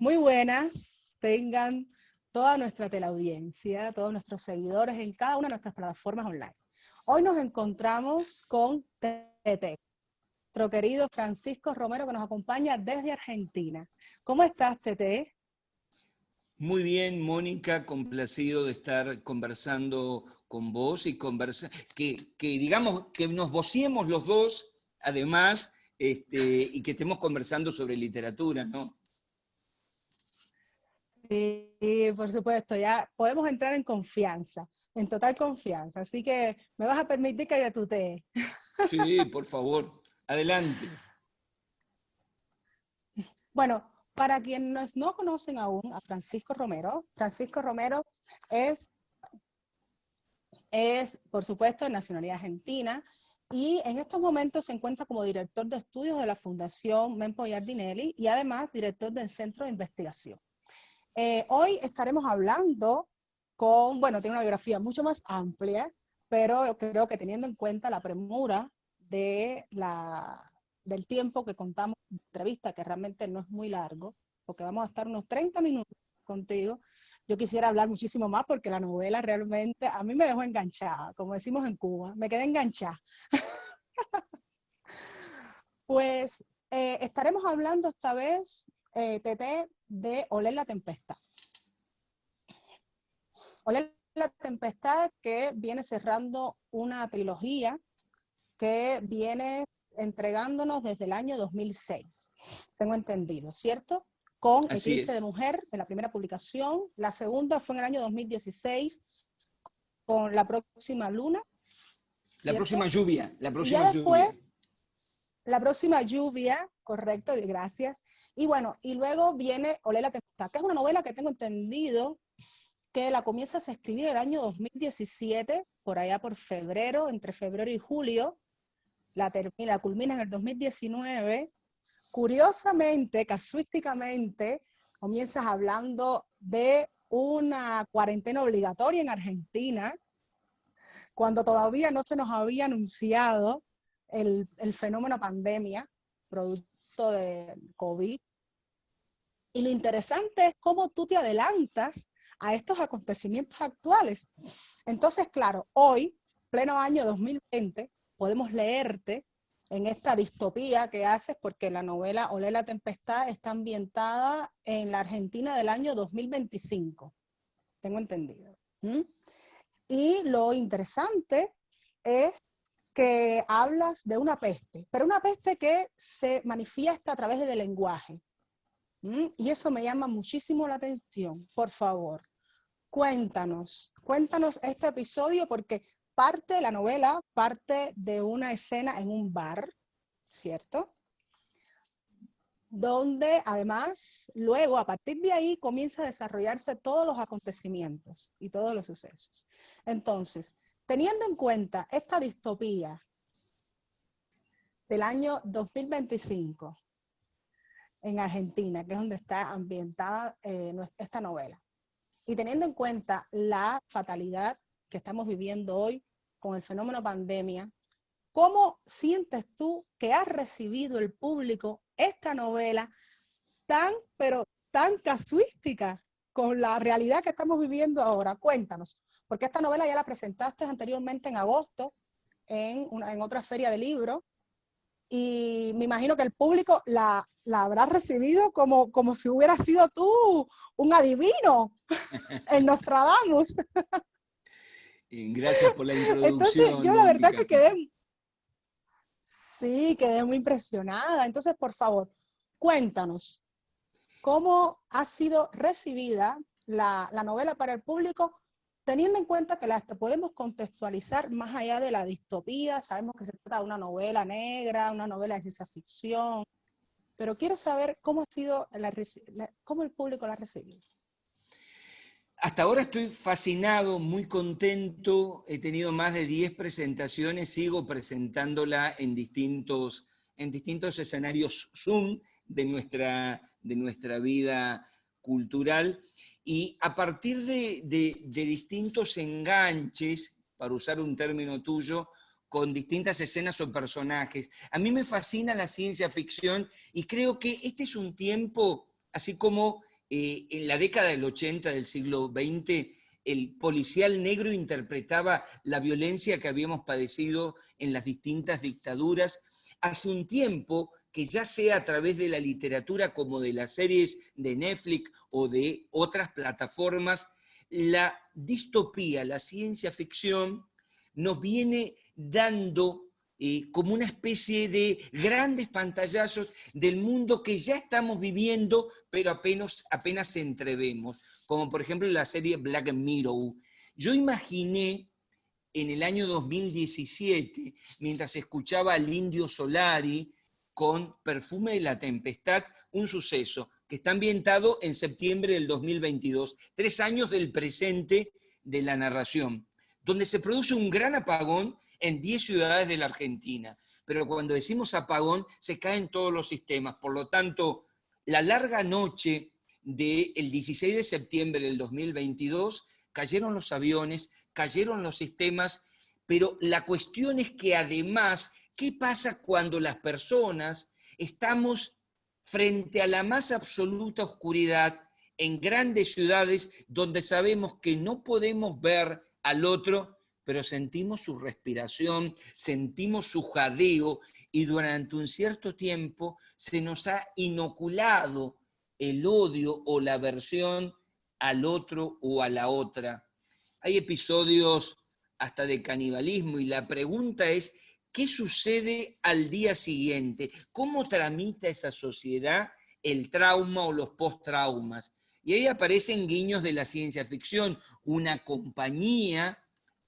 Muy buenas, tengan toda nuestra teleaudiencia, todos nuestros seguidores en cada una de nuestras plataformas online. Hoy nos encontramos con Tete, nuestro querido Francisco Romero, que nos acompaña desde Argentina. ¿Cómo estás, Tete? Muy bien, Mónica, complacido de estar conversando con vos y que digamos que nos vociemos los dos, además, y que estemos conversando sobre literatura, ¿no? Sí, por supuesto, ya podemos entrar en confianza, en total confianza. Así que me vas a permitir que te tutee. Sí, por favor, adelante. Bueno, para quienes no conocen aún a Francisco Romero es, por supuesto, de nacionalidad argentina y en estos momentos se encuentra como director de estudios de la Fundación Mempo Giardinelli y además director del Centro de Investigación. Hoy estaremos hablando tiene una biografía mucho más amplia, pero creo que teniendo en cuenta la premura del tiempo que contamos de entrevista, que realmente no es muy largo, porque vamos a estar unos 30 minutos contigo, yo quisiera hablar muchísimo más porque la novela realmente a mí me dejó enganchada, como decimos en Cuba, me quedé enganchada. Pues estaremos hablando esta vez, Tete, de Oler la tempestad. Oler la tempestad, que viene cerrando una trilogía que viene entregándonos desde el año 2006, tengo entendido, ¿cierto? Con Así Eclipse de es. Mujer, de la primera publicación. La segunda fue en el año 2016, con La próxima luna, La próxima ¿cierto? lluvia, la Y próxima ya después, lluvia. La próxima lluvia, correcto, gracias. Y bueno, y luego viene Oler la tempestad, que es una novela que tengo entendido que la comienzas a escribir el año 2017, por allá por febrero, entre febrero y julio, la culmina en el 2019. Curiosamente, casuísticamente, comienzas hablando de una cuarentena obligatoria en Argentina, cuando todavía no se nos había anunciado el fenómeno pandemia, producto de COVID. Y lo interesante es cómo tú te adelantas a estos acontecimientos actuales. Entonces, claro, hoy, pleno año 2020, podemos leerte en esta distopía que haces, porque la novela Oler la tempestad está ambientada en la Argentina del año 2025, tengo entendido. Y lo interesante es que hablas de una peste, pero una peste que se manifiesta a través del lenguaje. Y eso me llama muchísimo la atención. Por favor, cuéntanos este episodio, porque parte de la novela, parte de una escena en un bar, ¿cierto? Donde además, luego, a partir de ahí, comienza a desarrollarse todos los acontecimientos y todos los sucesos. Entonces, teniendo en cuenta esta distopía del año 2025 en Argentina, que es donde está ambientada esta novela, y teniendo en cuenta la fatalidad que estamos viviendo hoy con el fenómeno pandemia, ¿cómo sientes tú que ha recibido el público esta novela pero tan casuística con la realidad que estamos viviendo ahora? Cuéntanos, porque esta novela ya la presentaste anteriormente en agosto en otra feria de libros, y me imagino que el público la habrá recibido como si hubiera sido tú un adivino, el Nostradamus. Gracias por la Entonces introducción, yo la verdad Mónica. que quedé muy impresionada. Entonces, por favor, cuéntanos, ¿cómo ha sido recibida la novela para el público, teniendo en cuenta que la podemos contextualizar más allá de la distopía? Sabemos que se trata de una novela negra, una novela de ciencia ficción, pero quiero saber cómo ha sido cómo el público la ha recibido. Hasta ahora estoy fascinado, muy contento. He tenido más de 10 presentaciones, sigo presentándola en distintos escenarios Zoom de nuestra vida cultural. Y a partir de distintos enganches, para usar un término tuyo, con distintas escenas o personajes. A mí me fascina la ciencia ficción y creo que este es un tiempo, así como en la década del 80 del siglo XX, el policial negro interpretaba la violencia que habíamos padecido en las distintas dictaduras. Hace un tiempo que ya sea a través de la literatura como de las series de Netflix o de otras plataformas, la distopía, la ciencia ficción, nos viene dando como una especie de grandes pantallazos del mundo que ya estamos viviendo, pero apenas entrevemos, como por ejemplo la serie Black Mirror. Yo imaginé en el año 2017, mientras escuchaba al Indio Solari con Perfume de la Tempestad, un suceso que está ambientado en septiembre del 2022, 3 años del presente de la narración, donde se produce un gran apagón en 10 ciudades de la Argentina. Pero cuando decimos apagón, se caen todos los sistemas. Por lo tanto, la larga noche del 16 de septiembre del 2022, cayeron los aviones, cayeron los sistemas, pero la cuestión es que además, ¿qué pasa cuando las personas estamos frente a la más absoluta oscuridad en grandes ciudades donde sabemos que no podemos ver al otro, pero sentimos su respiración, sentimos su jadeo y durante un cierto tiempo se nos ha inoculado el odio o la aversión al otro o a la otra? Hay episodios hasta de canibalismo y la pregunta es, ¿qué sucede al día siguiente? ¿Cómo tramita esa sociedad el trauma o los post-traumas? Y ahí aparecen guiños de la ciencia ficción. Una compañía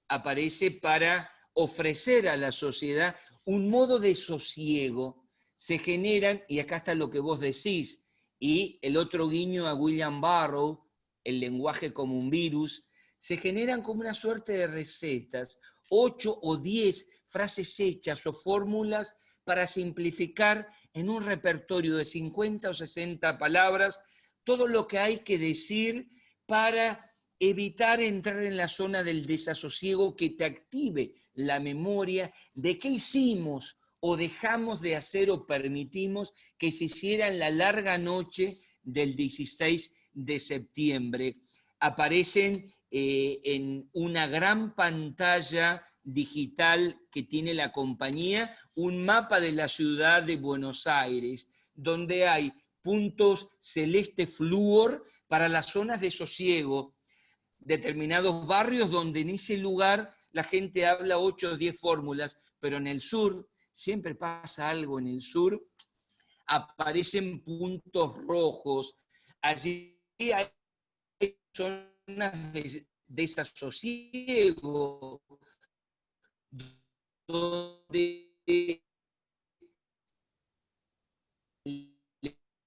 aparece para ofrecer a la sociedad un modo de sosiego. Se generan, y acá está lo que vos decís, y el otro guiño a William Burroughs, el lenguaje como un virus, se generan como una suerte de recetas, 8 o 10 frases hechas o fórmulas para simplificar en un repertorio de 50 o 60 palabras todo lo que hay que decir para evitar entrar en la zona del desasosiego, que te active la memoria de qué hicimos o dejamos de hacer o permitimos que se hiciera en la larga noche del 16 de septiembre. Aparecen en una gran pantalla digital que tiene la compañía un mapa de la ciudad de Buenos Aires, donde hay puntos celeste flúor para las zonas de sosiego, determinados barrios donde en ese lugar la gente habla 8 o 10 fórmulas, pero en el sur, siempre pasa algo en el sur, aparecen puntos rojos. Allí hay zonas de desasosiego, donde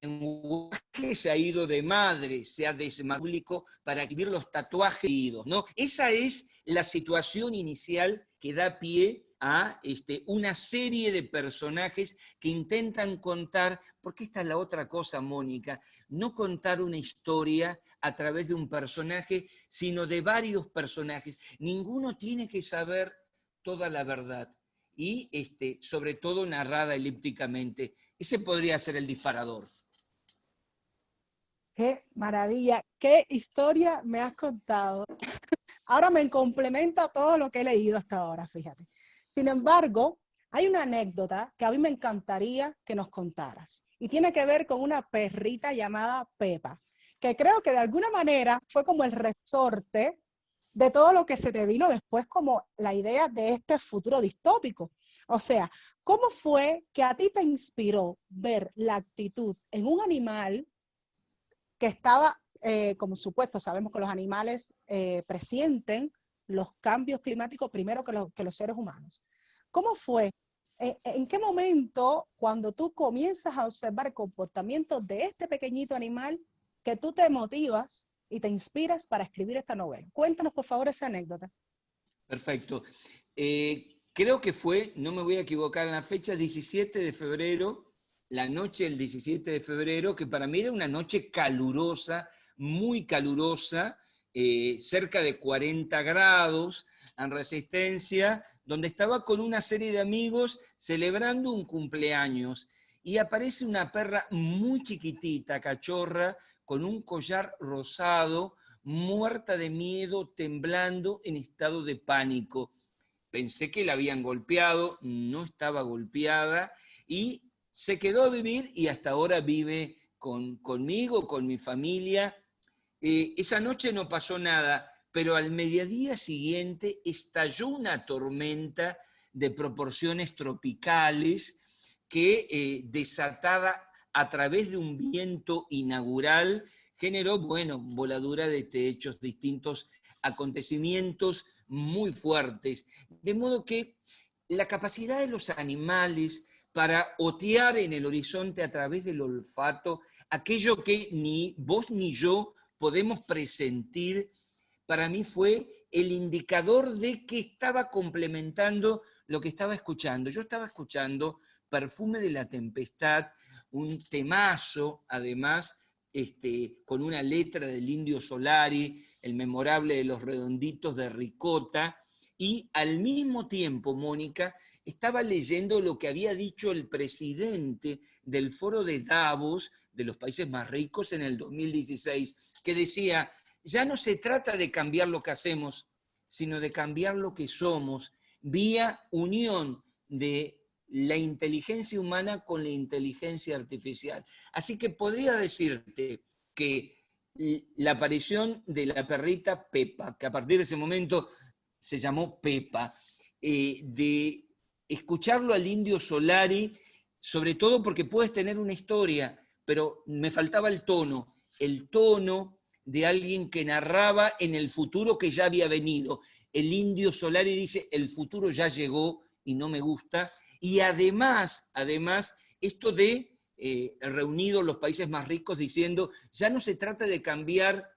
lenguaje se ha ido de madre, se ha desmadúlico para escribir los tatuajes, ¿no? Esa es la situación inicial que da pie a una serie de personajes que intentan contar, porque esta es la otra cosa, Mónica, no contar una historia a través de un personaje, sino de varios personajes. Ninguno tiene que saber toda la verdad y sobre todo narrada elípticamente. Ese podría ser el disparador. Qué maravilla, qué historia me has contado. Ahora me complementa todo lo que he leído hasta ahora, fíjate. Sin embargo, hay una anécdota que a mí me encantaría que nos contaras y tiene que ver con una perrita llamada Pepa, que creo que de alguna manera fue como el resorte de todo lo que se te vino después como la idea de este futuro distópico. O sea, ¿cómo fue que a ti te inspiró ver la actitud en un animal que estaba, como supuesto, sabemos que los animales presienten los cambios climáticos primero que los seres humanos? ¿Cómo fue? ¿En qué momento, cuando tú comienzas a observar el comportamiento de este pequeñito animal, que tú te motivas y te inspiras para escribir esta novela? Cuéntanos, por favor, esa anécdota. Perfecto. Creo que fue, no me voy a equivocar en la fecha, 17 de febrero, la noche del 17 de febrero, que para mí era una noche calurosa, muy calurosa, cerca de 40 grados en Resistencia, donde estaba con una serie de amigos celebrando un cumpleaños. Y aparece una perra muy chiquitita, cachorra, con un collar rosado, muerta de miedo, temblando, en estado de pánico. Pensé que la habían golpeado, no estaba golpeada, y se quedó a vivir y hasta ahora vive conmigo, con mi familia. Esa noche no pasó nada, pero al mediodía siguiente estalló una tormenta de proporciones tropicales que, desatada a través de un viento inaugural, generó, bueno, voladura de techos, distintos acontecimientos muy fuertes. De modo que la capacidad de los animales para otear en el horizonte a través del olfato, aquello que ni vos ni yo podemos presentir, para mí fue el indicador de que estaba complementando lo que estaba escuchando. Yo estaba escuchando Perfume de la Tempestad, un temazo, además, con una letra del Indio Solari, el memorable de Los Redonditos de Ricota, y al mismo tiempo, Mónica, estaba leyendo lo que había dicho el presidente del Foro de Davos, de los países más ricos, en el 2016, que decía: ya no se trata de cambiar lo que hacemos, sino de cambiar lo que somos, vía unión de la inteligencia humana con la inteligencia artificial. Así que podría decirte que la aparición de la perrita Pepa, que a partir de ese momento se llamó Pepa, de escucharlo al Indio Solari, sobre todo porque puedes tener una historia, pero me faltaba el tono de alguien que narraba en el futuro que ya había venido. El Indio Solari dice: el futuro ya llegó y no me gusta. Y además esto de reunidos los países más ricos diciendo: ya no se trata de cambiar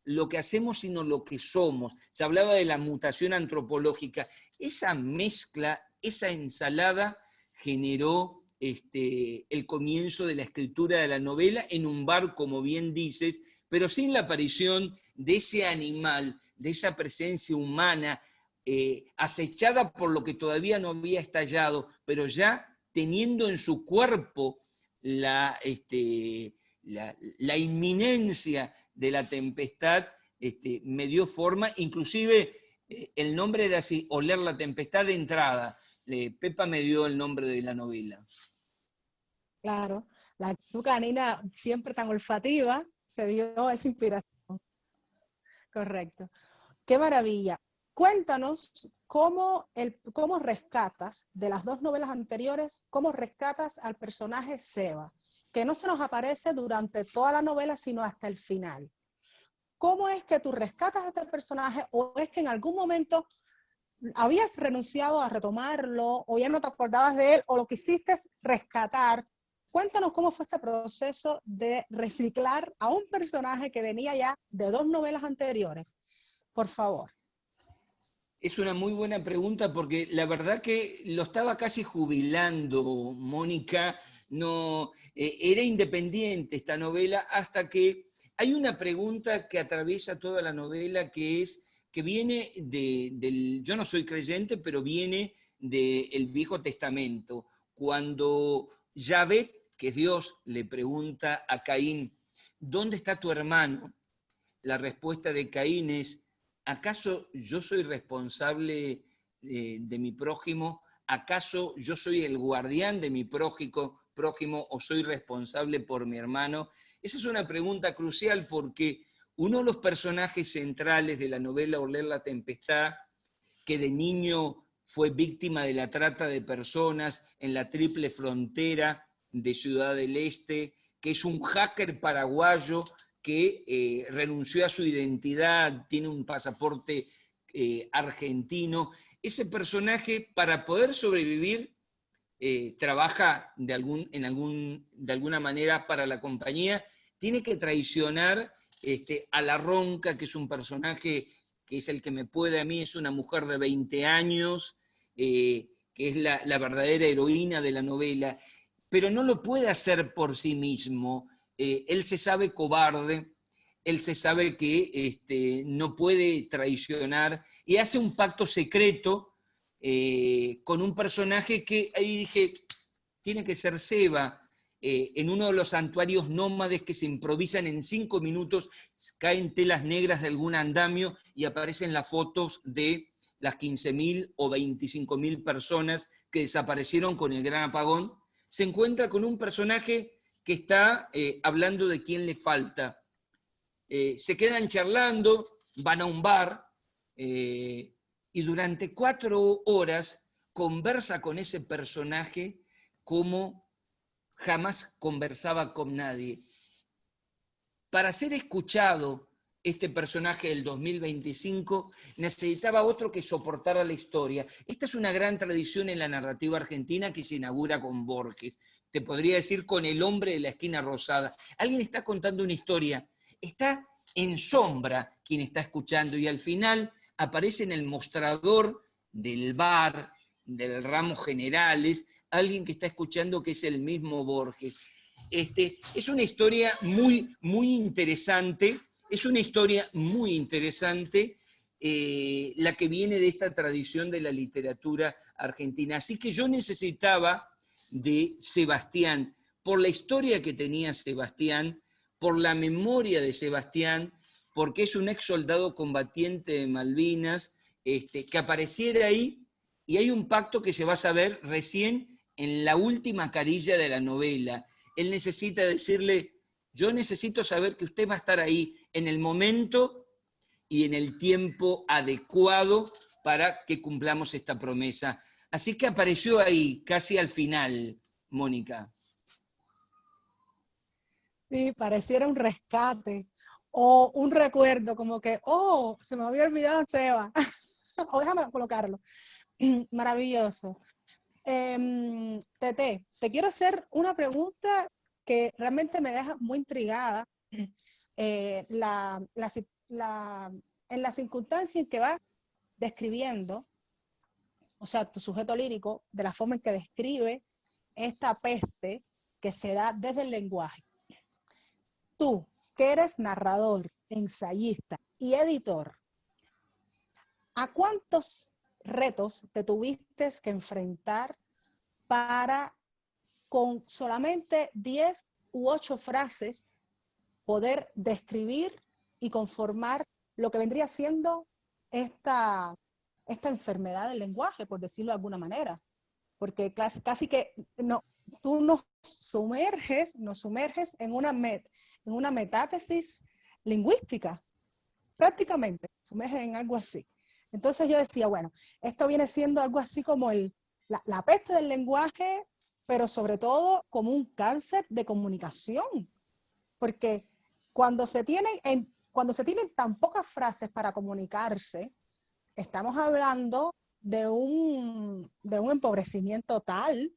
lo que hacemos, sino lo que somos. Se hablaba de la mutación antropológica. Esa mezcla, esa ensalada generó el comienzo de la escritura de la novela en un bar, como bien dices, pero sin la aparición de ese animal, de esa presencia humana, acechada por lo que todavía no había estallado, pero ya teniendo en su cuerpo la inminencia de la tempestad, me dio forma. Inclusive el nombre era así: Oler la Tempestad, de entrada. Pepa me dio el nombre de la novela. Claro, la actitud canina siempre tan olfativa te dio esa inspiración. Correcto. Qué maravilla. Cuéntanos cómo rescatas de las dos novelas anteriores, cómo rescatas al personaje Seba, que no se nos aparece durante toda la novela, sino hasta el final. ¿Cómo es que tú rescatas a este personaje, o es que en algún momento habías renunciado a retomarlo, o ya no te acordabas de él, o lo quisiste rescatar? Cuéntanos cómo fue este proceso de reciclar a un personaje que venía ya de dos novelas anteriores. Por favor. Es una muy buena pregunta, porque la verdad que lo estaba casi jubilando, Mónica. No, era independiente esta novela, hasta que hay una pregunta que atraviesa toda la novela, que viene yo no soy creyente, pero viene del Viejo Testamento, cuando Yahvé, que es Dios, le pregunta a Caín: ¿dónde está tu hermano? La respuesta de Caín es: ¿acaso yo soy responsable de mi prójimo? ¿Acaso yo soy el guardián de mi prójimo, o soy responsable por mi hermano? Esa es una pregunta crucial, porque uno de los personajes centrales de la novela Oler la Tempestad, que de niño fue víctima de la trata de personas en la triple frontera de Ciudad del Este, que es un hacker paraguayo que renunció a su identidad, tiene un pasaporte argentino. Ese personaje, para poder sobrevivir, trabaja de alguna manera para la compañía, tiene que traicionar a la Ronca, que es un personaje que es el que me puede a mí, es una mujer de 20 años, que es la verdadera heroína de la novela, pero no lo puede hacer por sí mismo. Él se sabe cobarde, él se sabe que no puede traicionar, y hace un pacto secreto con un personaje que ahí dije: tiene que ser Seba. en uno de los santuarios nómades que se improvisan en 5 minutos, caen telas negras de algún andamio y aparecen las fotos de las 15.000 o 25.000 personas que desaparecieron con el gran apagón, se encuentra con un personaje que está hablando de quién le falta. Se quedan charlando, van a un bar, y durante 4 horas conversa con ese personaje como jamás conversaba con nadie. Para ser escuchado, este personaje del 2025 necesitaba otro que soportara la historia. Esta es una gran tradición en la narrativa argentina que se inaugura con Borges. Te podría decir con El hombre de la esquina rosada. Alguien está contando una historia, está en sombra quien está escuchando y al final aparece en el mostrador del bar, del ramo generales, alguien que está escuchando que es el mismo Borges. Es una historia muy, muy interesante, es una historia muy interesante la que viene de esta tradición de la literatura argentina. Así que yo necesitaba de Sebastián, por la historia que tenía Sebastián, por la memoria de Sebastián, porque es un ex soldado combatiente de Malvinas, que apareciera ahí, y hay un pacto que se va a saber recién en la última carilla de la novela. Él necesita decirle, yo necesito saber que usted va a estar ahí en el momento y en el tiempo adecuado para que cumplamos esta promesa. Así que apareció ahí, casi al final, Mónica. Sí, pareciera un rescate o un recuerdo, como que, oh, se me había olvidado Seba. O déjame colocarlo. Maravilloso. Tete, te quiero hacer una pregunta que realmente me deja muy intrigada. En la circunstancia en que vas describiendo, o sea, tu sujeto lírico, de la forma en que describe esta peste que se da desde el lenguaje. Tú, que eres narrador, ensayista y editor, ¿a cuántos retos te tuviste que enfrentar para, con solamente 10 u 8 frases, poder describir y conformar lo que vendría siendo esta enfermedad del lenguaje, por decirlo de alguna manera? Porque casi que no, tú nos sumerges en una metátesis lingüística, prácticamente, sumerges en algo así. Entonces yo decía, bueno, esto viene siendo algo así como la peste del lenguaje, pero sobre todo como un cáncer de comunicación, porque cuando se tienen tan pocas frases para comunicarse, estamos hablando de un empobrecimiento tal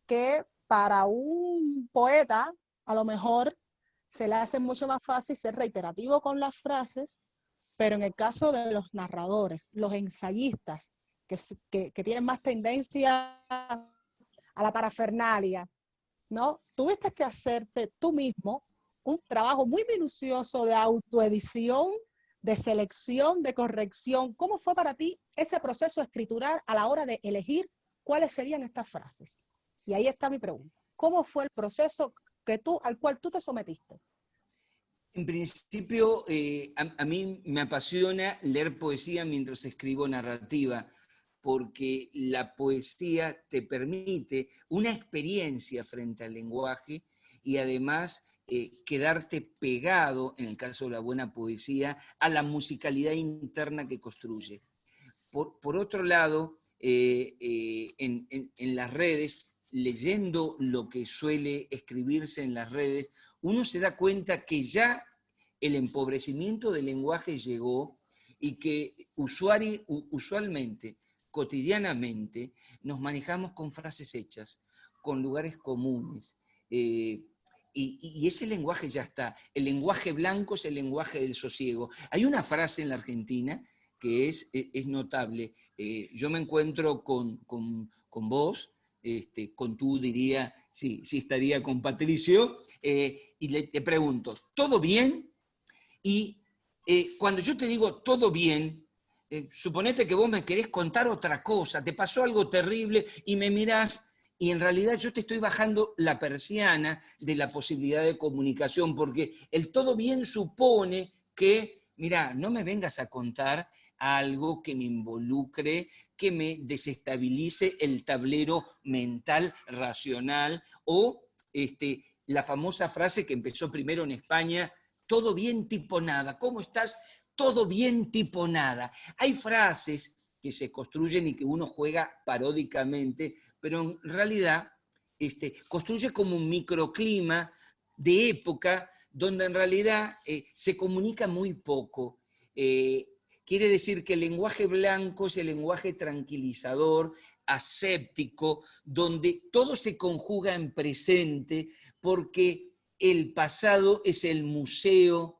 que para un poeta a lo mejor se le hace mucho más fácil ser reiterativo con las frases, pero en el caso de los narradores, los ensayistas, que tienen más tendencia a la parafernalia, ¿no? Tuviste que hacerte tú mismo un trabajo muy minucioso de autoedición, de selección, de corrección. ¿Cómo fue para ti ese proceso escritural a la hora de elegir cuáles serían estas frases? Y ahí está mi pregunta. ¿Cómo fue el proceso al cual tú te sometiste? En principio, a mí me apasiona leer poesía mientras escribo narrativa, porque la poesía te permite una experiencia frente al lenguaje y además quedarte pegado, en el caso de la buena poesía, a la interna que construye. Por otro lado, en las redes, leyendo lo que suele escribirse en las redes, uno se da cuenta que ya el empobrecimiento del lenguaje llegó y que usualmente, cotidianamente, nos manejamos con frases hechas, con lugares comunes, y ese lenguaje ya está. El lenguaje blanco es el lenguaje del sosiego. Hay una frase en la Argentina que es notable. Yo me encuentro con vos, con tú diría, sí estaría con Patricio, y te pregunto, ¿todo bien? Y cuando yo te digo todo bien, suponete que vos me querés contar otra cosa, te pasó algo terrible y me mirás y en realidad yo te estoy bajando la persiana de la posibilidad de comunicación, porque el todo bien supone que, mira, no me vengas a contar algo que me involucre, que me desestabilice el tablero mental, racional, o la famosa frase que empezó primero en España, todo bien tipo nada. ¿Cómo estás? Todo bien tipo nada. Hay frases que se construyen y que uno juega paródicamente, pero en realidad construye como un microclima de época donde en realidad se comunica muy poco. Quiere decir que el lenguaje blanco es el lenguaje tranquilizador, aséptico, donde todo se conjuga en presente, porque el pasado es el museo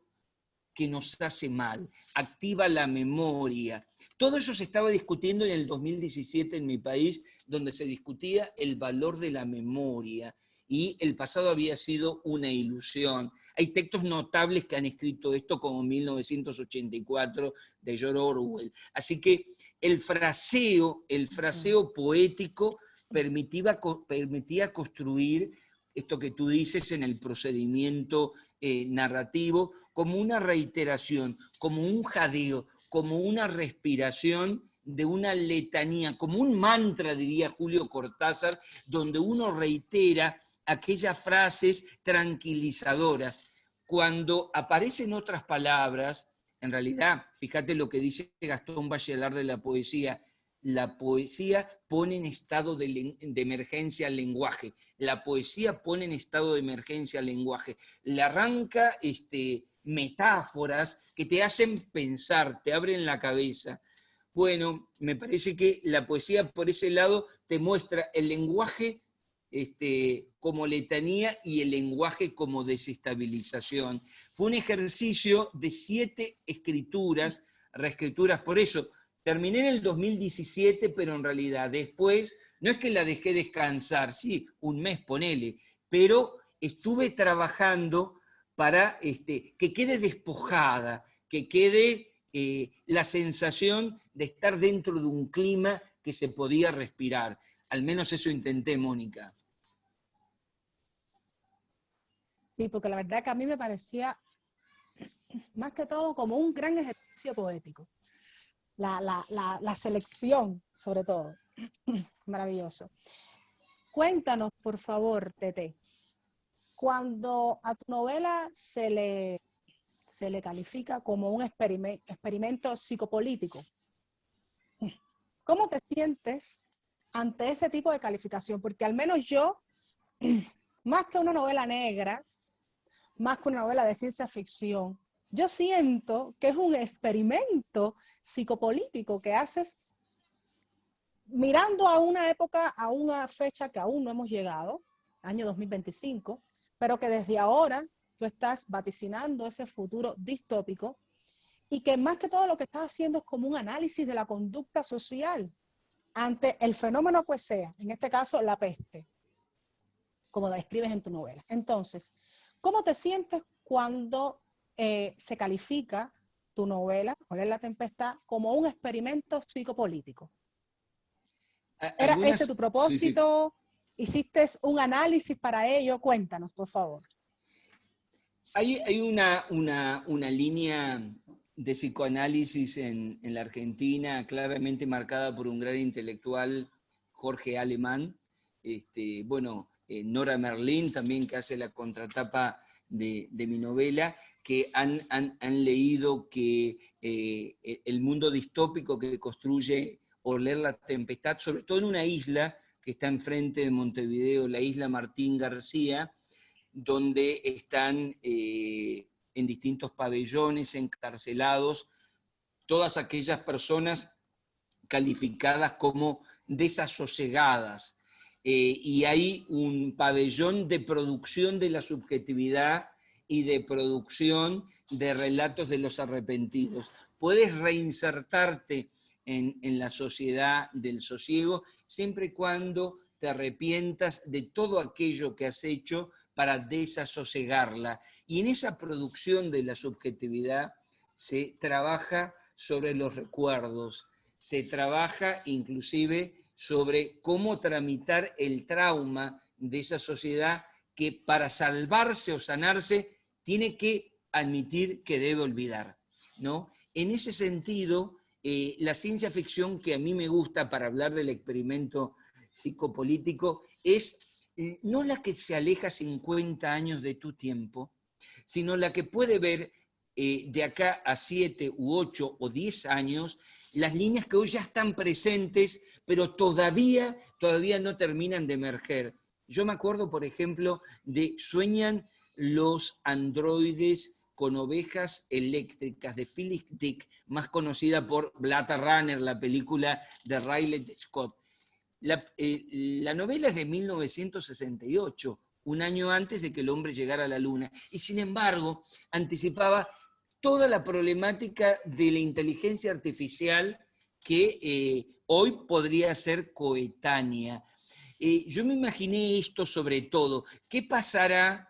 que nos hace mal, activa la memoria. Todo eso se estaba discutiendo en el 2017 en mi país, donde se discutía el valor de la memoria y el pasado había sido una ilusión. Hay textos notables que han escrito esto, como 1984 de George Orwell. Así que el fraseo poético permitía construir esto que tú dices en el procedimiento narrativo, como una reiteración, como un jadeo, como una respiración de una letanía, como un mantra, diría Julio Cortázar, donde uno reitera aquellas frases tranquilizadoras. Cuando aparecen otras palabras, en realidad, fíjate lo que dice Gastón Bachelard de la poesía pone en estado de emergencia al lenguaje. La poesía pone en estado de emergencia al lenguaje. Le arranca metáforas que te hacen pensar, te abren la cabeza. Bueno, me parece que la poesía por ese lado te muestra el lenguaje como letanía y el lenguaje como desestabilización. Fue un ejercicio de 7 escrituras, reescrituras, por eso terminé en el 2017, pero en realidad después, no es que la dejé descansar, sí, un mes ponele, pero estuve trabajando para que quede despojada, que quede la sensación de estar dentro de un clima que se podía respirar. Al menos eso intenté, Mónica. Sí, porque la verdad que a mí me parecía más que todo como un gran ejercicio poético. La selección, sobre todo. Maravilloso. Cuéntanos, por favor, Tete, cuando a tu novela se le califica como un experimento psicopolítico, ¿cómo te sientes ante ese tipo de calificación? Porque al menos yo, más que una novela negra, más que una novela de ciencia ficción, yo siento que es un experimento psicopolítico que haces mirando a una época, a una fecha que aún no hemos llegado, año 2025, pero que desde ahora tú estás vaticinando ese futuro distópico y que más que todo lo que estás haciendo es como un análisis de la conducta social ante el fenómeno que sea, en este caso la peste, como describes en tu novela. Entonces, ¿cómo te sientes cuando se califica tu novela, Oler la tempestad, como un experimento psicopolítico? ¿Era ese tu Sí, sí. propósito? ¿Hiciste un análisis para ello? Cuéntanos, por favor. Hay una línea de psicoanálisis en la Argentina claramente marcada por un gran intelectual, Jorge Alemán. Nora Merlín también, que hace la contratapa de mi novela, que han leído que el mundo distópico que construye Oler la tempestad, sobre todo en una isla que está enfrente de Montevideo, la isla Martín García, donde están en distintos pabellones encarcelados todas aquellas personas calificadas como desasosegadas. Y hay un pabellón de producción de la subjetividad y de producción de relatos de los arrepentidos. Puedes reinsertarte en la sociedad del sosiego siempre y cuando te arrepientas de todo aquello que has hecho para desasosegarla. Y en esa producción de la subjetividad se trabaja sobre los recuerdos, se trabaja inclusive sobre cómo tramitar el trauma de esa sociedad que para salvarse o sanarse tiene que admitir que debe olvidar, ¿no? En ese sentido, la ciencia ficción que a mí me gusta para hablar del experimento psicopolítico es no la que se aleja 50 años de tu tiempo, sino la que puede ver de acá a 7 u 8 o 10 años las líneas que hoy ya están presentes, pero todavía no terminan de emerger. Yo me acuerdo, por ejemplo, de Sueñan los androides con ovejas eléctricas, de Philip Dick, más conocida por Blade Runner, la película de Ridley Scott. La novela es de 1968, un año antes de que el hombre llegara a la Luna, y sin embargo anticipaba toda la problemática de la inteligencia artificial que hoy podría ser coetánea. Yo me imaginé esto sobre todo. ¿Qué pasará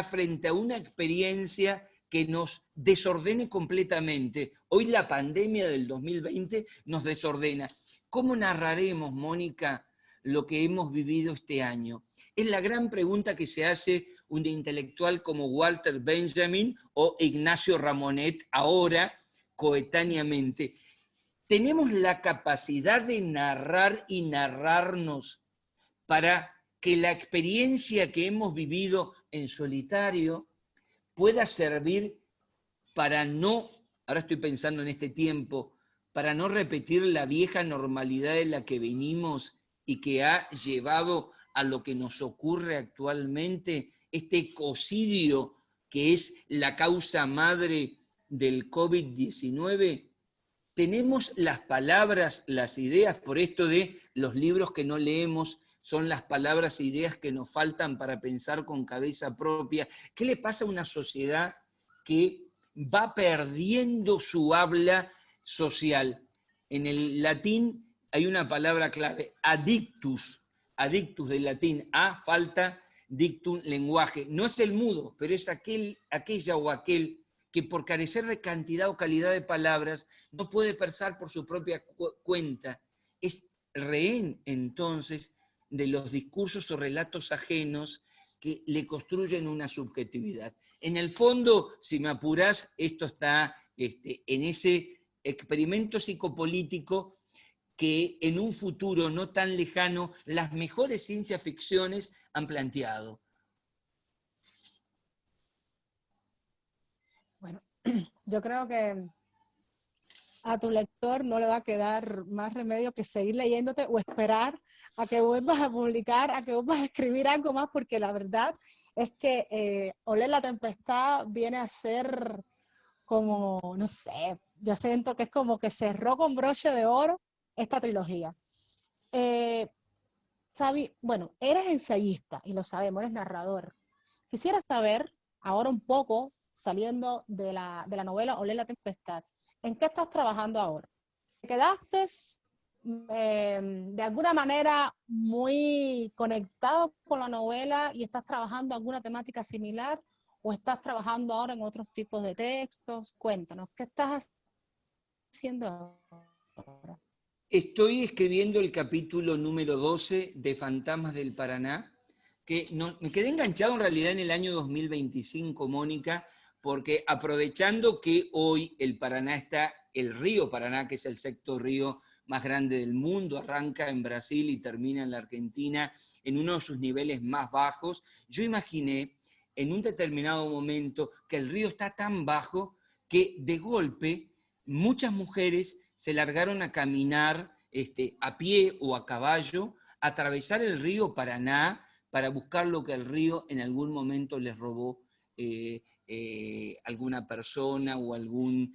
frente a una experiencia que nos desordene completamente? Hoy la pandemia del 2020 nos desordena. ¿Cómo narraremos, Mónica, lo que hemos vivido este año? Es la gran pregunta que se hace un intelectual como Walter Benjamin o Ignacio Ramonet ahora, coetáneamente. ¿Tenemos la capacidad de narrar y narrarnos para que la experiencia que hemos vivido en solitario pueda servir para no, ahora estoy pensando en este tiempo, para no repetir la vieja normalidad de la que venimos y que ha llevado a lo que nos ocurre actualmente, este ecocidio que es la causa madre del COVID-19? Tenemos las palabras, las ideas, por esto de los libros que no leemos, son las palabras e ideas que nos faltan para pensar con cabeza propia. ¿Qué le pasa a una sociedad que va perdiendo su habla social? En el latín hay una palabra clave, adictus del latín, a falta, dictum, lenguaje. No es el mudo, pero es aquella o aquel que por carecer de cantidad o calidad de palabras no puede pensar por su propia cuenta. Es rehén entonces de los discursos o relatos ajenos que le construyen una subjetividad. En el fondo, si me apurás, esto está en ese experimento psicopolítico que en un futuro no tan lejano las mejores ciencias ficciones han planteado. Bueno, yo creo que a tu lector no le va a quedar más remedio que seguir leyéndote o esperar a que vuelvas a publicar, a que vuelvas a escribir algo más, porque la verdad es que Oler la Tempestad viene a ser como, no sé, yo siento que es como que cerró con broche de oro esta trilogía. Bueno, eres ensayista y lo sabemos, eres narrador. Quisiera saber, ahora un poco, saliendo de la novela Oler la Tempestad, ¿en qué estás trabajando ahora? ¿Te quedaste de alguna manera muy conectado con la novela y estás trabajando alguna temática similar o estás trabajando ahora en otros tipos de textos? Cuéntanos, ¿qué estás haciendo ahora? Estoy escribiendo el capítulo número 12 de Fantasmas del Paraná, que me quedé enganchado en realidad en el año 2025, Mónica, porque aprovechando que hoy el Paraná está, el río Paraná, que es el sexto río más grande del mundo, arranca en Brasil y termina en la Argentina, en uno de sus niveles más bajos, yo imaginé en un determinado momento que el río está tan bajo que de golpe muchas mujeres se largaron a caminar a pie o a caballo, a atravesar el río Paraná para buscar lo que el río en algún momento les robó alguna persona o algún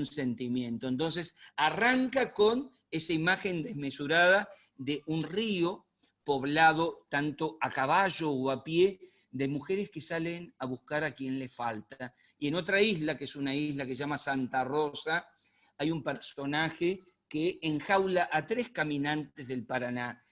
sentimiento. Entonces arranca con esa imagen desmesurada de un río poblado tanto a caballo o a pie de mujeres que salen a buscar a quien le falta. Y en otra isla, que es una isla que se llama Santa Rosa, hay un personaje que enjaula a 3 caminantes del Paraná.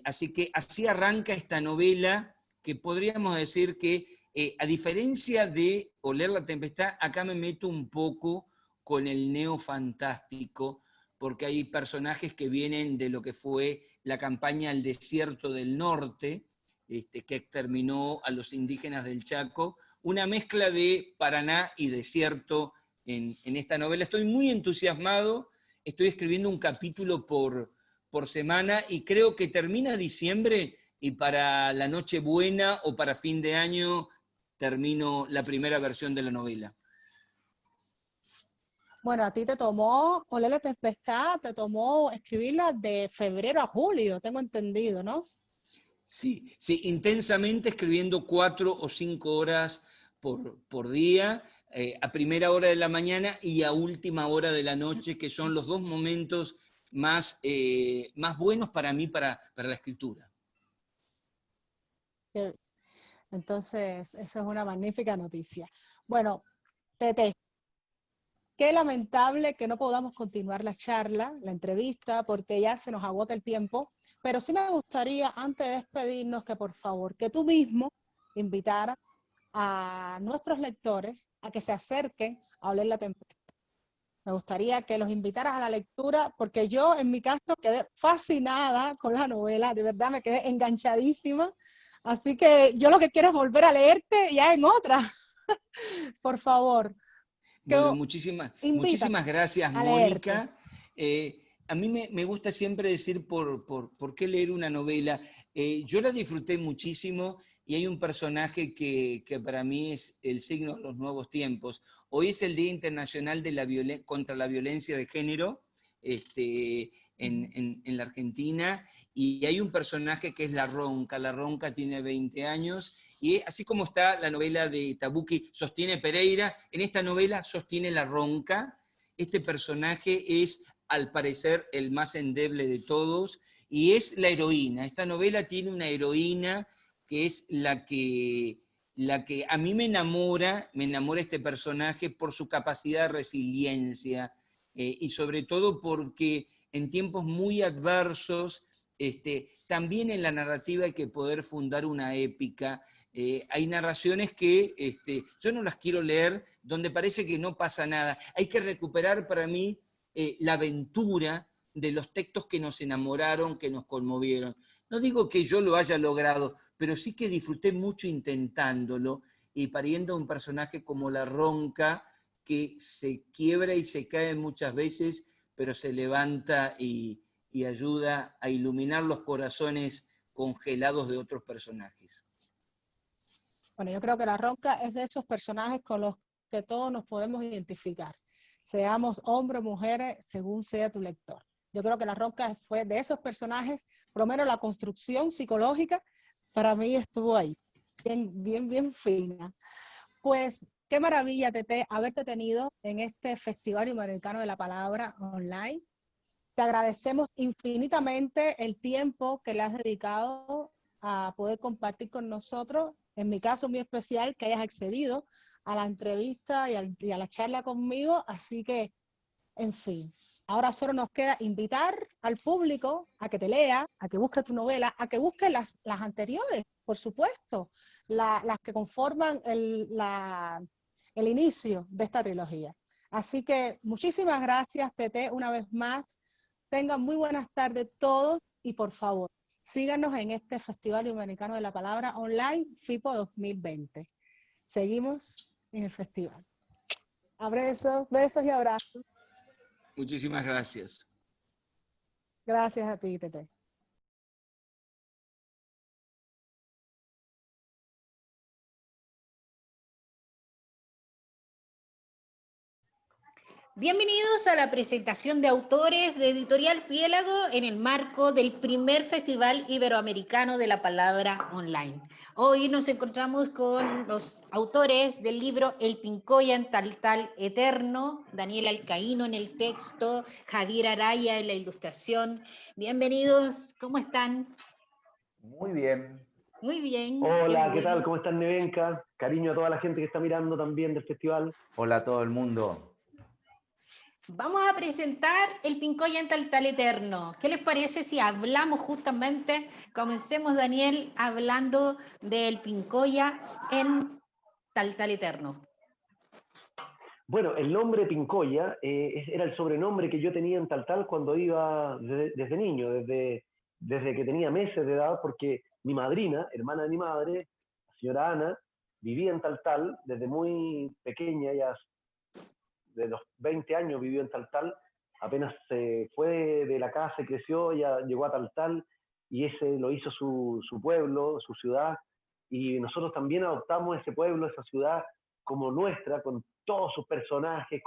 Así que así arranca esta novela que podríamos decir que, a diferencia de Oler la Tempestad, acá me meto un poco con el neofantástico, porque hay personajes que vienen de lo que fue la campaña al desierto del norte, que exterminó a los indígenas del Chaco, una mezcla de Paraná y desierto en esta novela. Estoy muy entusiasmado, estoy escribiendo un capítulo por semana y creo que termina diciembre y para la Nochebuena o para fin de año termino la primera versión de la novela. Bueno, a ti te tomó, Olé la Tempestad, te tomó escribirla de febrero a julio, tengo entendido, ¿no? Sí, sí, intensamente escribiendo 4 o 5 horas por día, a primera hora de la mañana y a última hora de la noche, que son los dos momentos más buenos para mí para la escritura. Entonces, eso es una magnífica noticia. Bueno, Tete, qué lamentable que no podamos continuar la charla, la entrevista, porque ya se nos agota el tiempo, pero sí me gustaría, antes de despedirnos, que por favor, que tú mismo invitaras a nuestros lectores a que se acerquen a Oler la Tempestad. Me gustaría que los invitaras a la lectura, porque yo en mi caso quedé fascinada con la novela, de verdad me quedé enganchadísima, así que yo lo que quiero es volver a leerte ya en otra, por favor. Bueno, Invita muchísimas gracias, a leerte. Mónica. A mí me gusta siempre decir por qué leer una novela. Yo la disfruté muchísimo y hay un personaje que para mí es el signo de los nuevos tiempos. Hoy es el Día Internacional de contra la Violencia de Género en la Argentina, y hay un personaje que es La Ronca. La Ronca tiene 20 años. Y así como está la novela de Tabucchi, sostiene Pereira, en esta novela sostiene La Ronca. Este personaje es, al parecer, el más endeble de todos, y es la heroína. Esta novela tiene una heroína que es la que a mí me enamora este personaje por su capacidad de resiliencia, y sobre todo porque en tiempos muy adversos, también en la narrativa hay que poder fundar una épica. Hay narraciones que yo no las quiero leer, donde parece que no pasa nada. Hay que recuperar para mí la aventura de los textos que nos enamoraron, que nos conmovieron. No digo que yo lo haya logrado, pero sí que disfruté mucho intentándolo y pariendo un personaje como La Ronca, que se quiebra y se cae muchas veces, pero se levanta y ayuda a iluminar los corazones congelados de otros personajes. Bueno, yo creo que La Ronca es de esos personajes con los que todos nos podemos identificar, seamos hombres o mujeres, según sea tu lector. Yo creo que La Ronca fue de esos personajes, por lo menos la construcción psicológica, para mí estuvo ahí, bien fina. Pues qué maravilla, Tete, haberte tenido en este Festival Iberoamericano de la Palabra online. Te agradecemos infinitamente el tiempo que le has dedicado a poder compartir con nosotros. En mi caso, muy especial que hayas accedido a la entrevista y a la charla conmigo. Así que, en fin, ahora solo nos queda invitar al público a que te lea, a que busque tu novela, a que busque las anteriores, por supuesto, las que conforman el inicio de esta trilogía. Así que muchísimas gracias, Tete, una vez más. Tengan muy buenas tardes todos y por favor, síganos en este Festival Iberoamericano de la Palabra Online FIPO 2020. Seguimos en el festival. Abrazos, besos y abrazos. Muchísimas gracias. Gracias a ti, Tete. Bienvenidos a la presentación de autores de Editorial Piélago en el marco del primer Festival Iberoamericano de la Palabra Online. Hoy nos encontramos con los autores del libro El Pincoya en Taltal Eterno, Daniel Alcaíno en el texto, Javier Araya en la ilustración. Bienvenidos, ¿cómo están? Muy bien. Muy bien. Hola, ¿qué tal? ¿Cómo están, Nevenka? Cariño a toda la gente que está mirando también del festival. Hola a todo el mundo. Vamos a presentar El Pincoya en Taltal Eterno. ¿Qué les parece si hablamos justamente? Comencemos, Daniel, hablando del Pincoya en Taltal Eterno. Bueno, el nombre Pincoya era el sobrenombre que yo tenía en Taltal cuando iba desde niño, desde que tenía meses de edad, porque mi madrina, hermana de mi madre, la señora Ana, vivía en Taltal desde muy pequeña, ya de los 20 años vivió en Taltal, apenas se fue de la casa y creció, ya llegó a Taltal y ese lo hizo su pueblo, su ciudad, y nosotros también adoptamos ese pueblo, esa ciudad como nuestra, con todos sus personajes,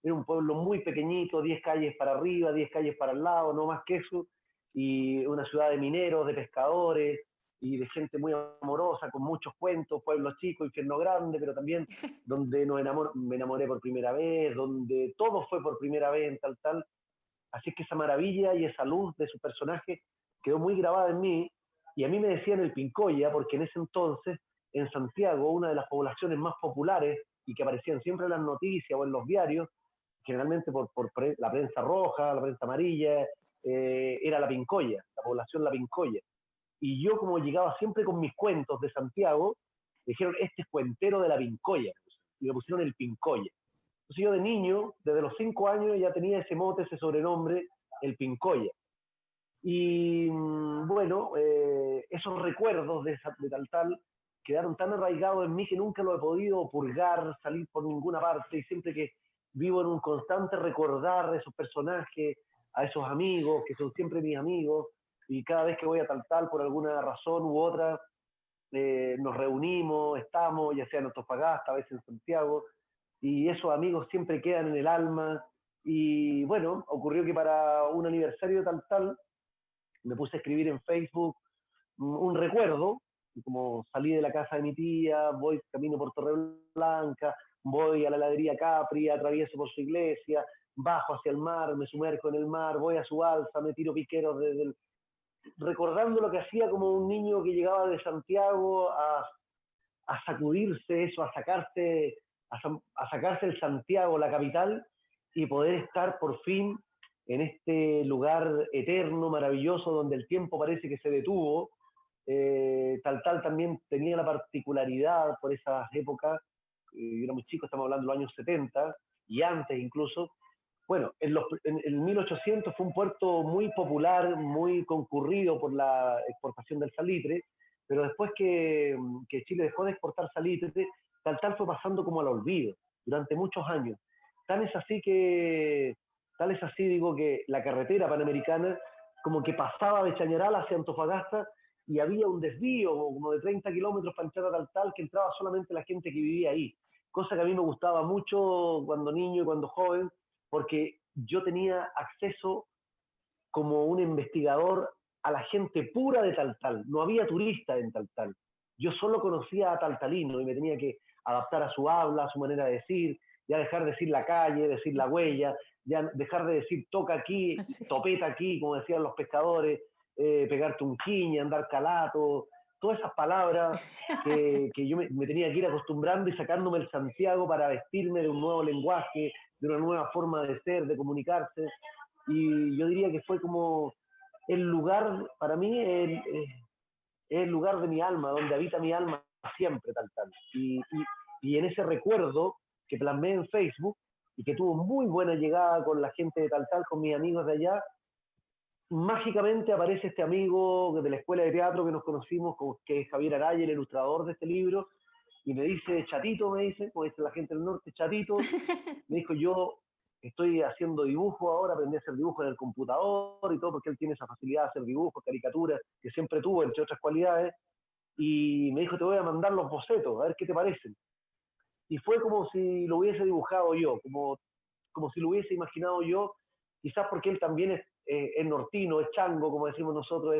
era un pueblo muy pequeñito, 10 calles para arriba, 10 calles para el lado, no más que eso, y una ciudad de mineros, de pescadores, y de gente muy amorosa, con muchos cuentos, pueblo chico, infierno grande, pero también donde me enamoré por primera vez, donde todo fue por primera vez en Taltal. Así es que esa maravilla y esa luz de su personaje quedó muy grabada en mí, y a mí me decían el Pincoya, porque en ese entonces, en Santiago, una de las poblaciones más populares y que aparecían siempre en las noticias o en los diarios, generalmente por la prensa roja, la prensa amarilla, era la Pincoya, la población La Pincoya. Y yo, como llegaba siempre con mis cuentos de Santiago, me dijeron, este es cuentero de La Pincoya, y me pusieron el Pincoya. Entonces yo de niño, desde los 5 años, ya tenía ese mote, ese sobrenombre, el Pincoya. Y bueno, esos recuerdos de Taltal quedaron tan arraigados en mí que nunca lo he podido purgar, salir por ninguna parte, y siempre que vivo en un constante recordar de esos personajes, a esos amigos, que son siempre mis amigos, y cada vez que voy a Taltal por alguna razón u otra, nos reunimos, estamos, ya sea en Antofagasta, a veces en Santiago, y esos amigos siempre quedan en el alma. Y bueno, ocurrió que para un aniversario de Taltal me puse a escribir en Facebook un recuerdo, y como salí de la casa de mi tía, voy camino por Torreblanca, voy a la heladería Capri, atravieso por su iglesia, bajo hacia el mar, me sumerjo en el mar, voy a su alza, me tiro piqueros desde el... recordando lo que hacía como un niño que llegaba de Santiago a sacudirse eso, a sacarse el Santiago, la capital, y poder estar por fin en este lugar eterno, maravilloso, donde el tiempo parece que se detuvo. Taltal también tenía la particularidad por esas épocas, yo era muy chico, estamos hablando de los años 70, y antes incluso. Bueno, en 1800 fue un puerto muy popular, muy concurrido por la exportación del salitre, pero después que Chile dejó de exportar salitre, Taltal fue pasando como al olvido durante muchos años. Tal es así digo, que la carretera panamericana como que pasaba de Chañaral hacia Antofagasta, y había un desvío como de 30 kilómetros para entrar a Taltal, que entraba solamente la gente que vivía ahí. Cosa que a mí me gustaba mucho cuando niño y cuando joven, porque yo tenía acceso como un investigador a la gente pura de Taltal. No había turista en Taltal. Yo solo conocía a taltalino y me tenía que adaptar a su habla, a su manera de decir, ya dejar de decir la calle, decir la huella, ya dejar de decir toca aquí, topeta aquí, como decían los pescadores, pegarte un quiña, andar calato, todas esas palabras que yo me tenía que ir acostumbrando y sacándome el Santiago para vestirme de un nuevo lenguaje, de una nueva forma de ser, de comunicarse. Y yo diría que fue como el lugar, para mí, el lugar de mi alma, donde habita mi alma siempre, Taltal. Y en ese recuerdo que plasmé en Facebook y que tuvo muy buena llegada con la gente de Taltal, con mis amigos de allá, mágicamente aparece este amigo de la escuela de teatro que nos conocimos, que es Javier Araya, el ilustrador de este libro, y me dice, Chatito, me dice, como dice la gente del norte, Chatito, me dijo, yo estoy haciendo dibujo ahora, aprendí a hacer dibujo en el computador y todo, porque él tiene esa facilidad de hacer dibujos, caricaturas, que siempre tuvo, entre otras cualidades, y me dijo, te voy a mandar los bocetos, a ver qué te parecen. Y fue como si lo hubiese dibujado yo, como si lo hubiese imaginado yo, quizás porque él también es nortino, es chango, como decimos nosotros,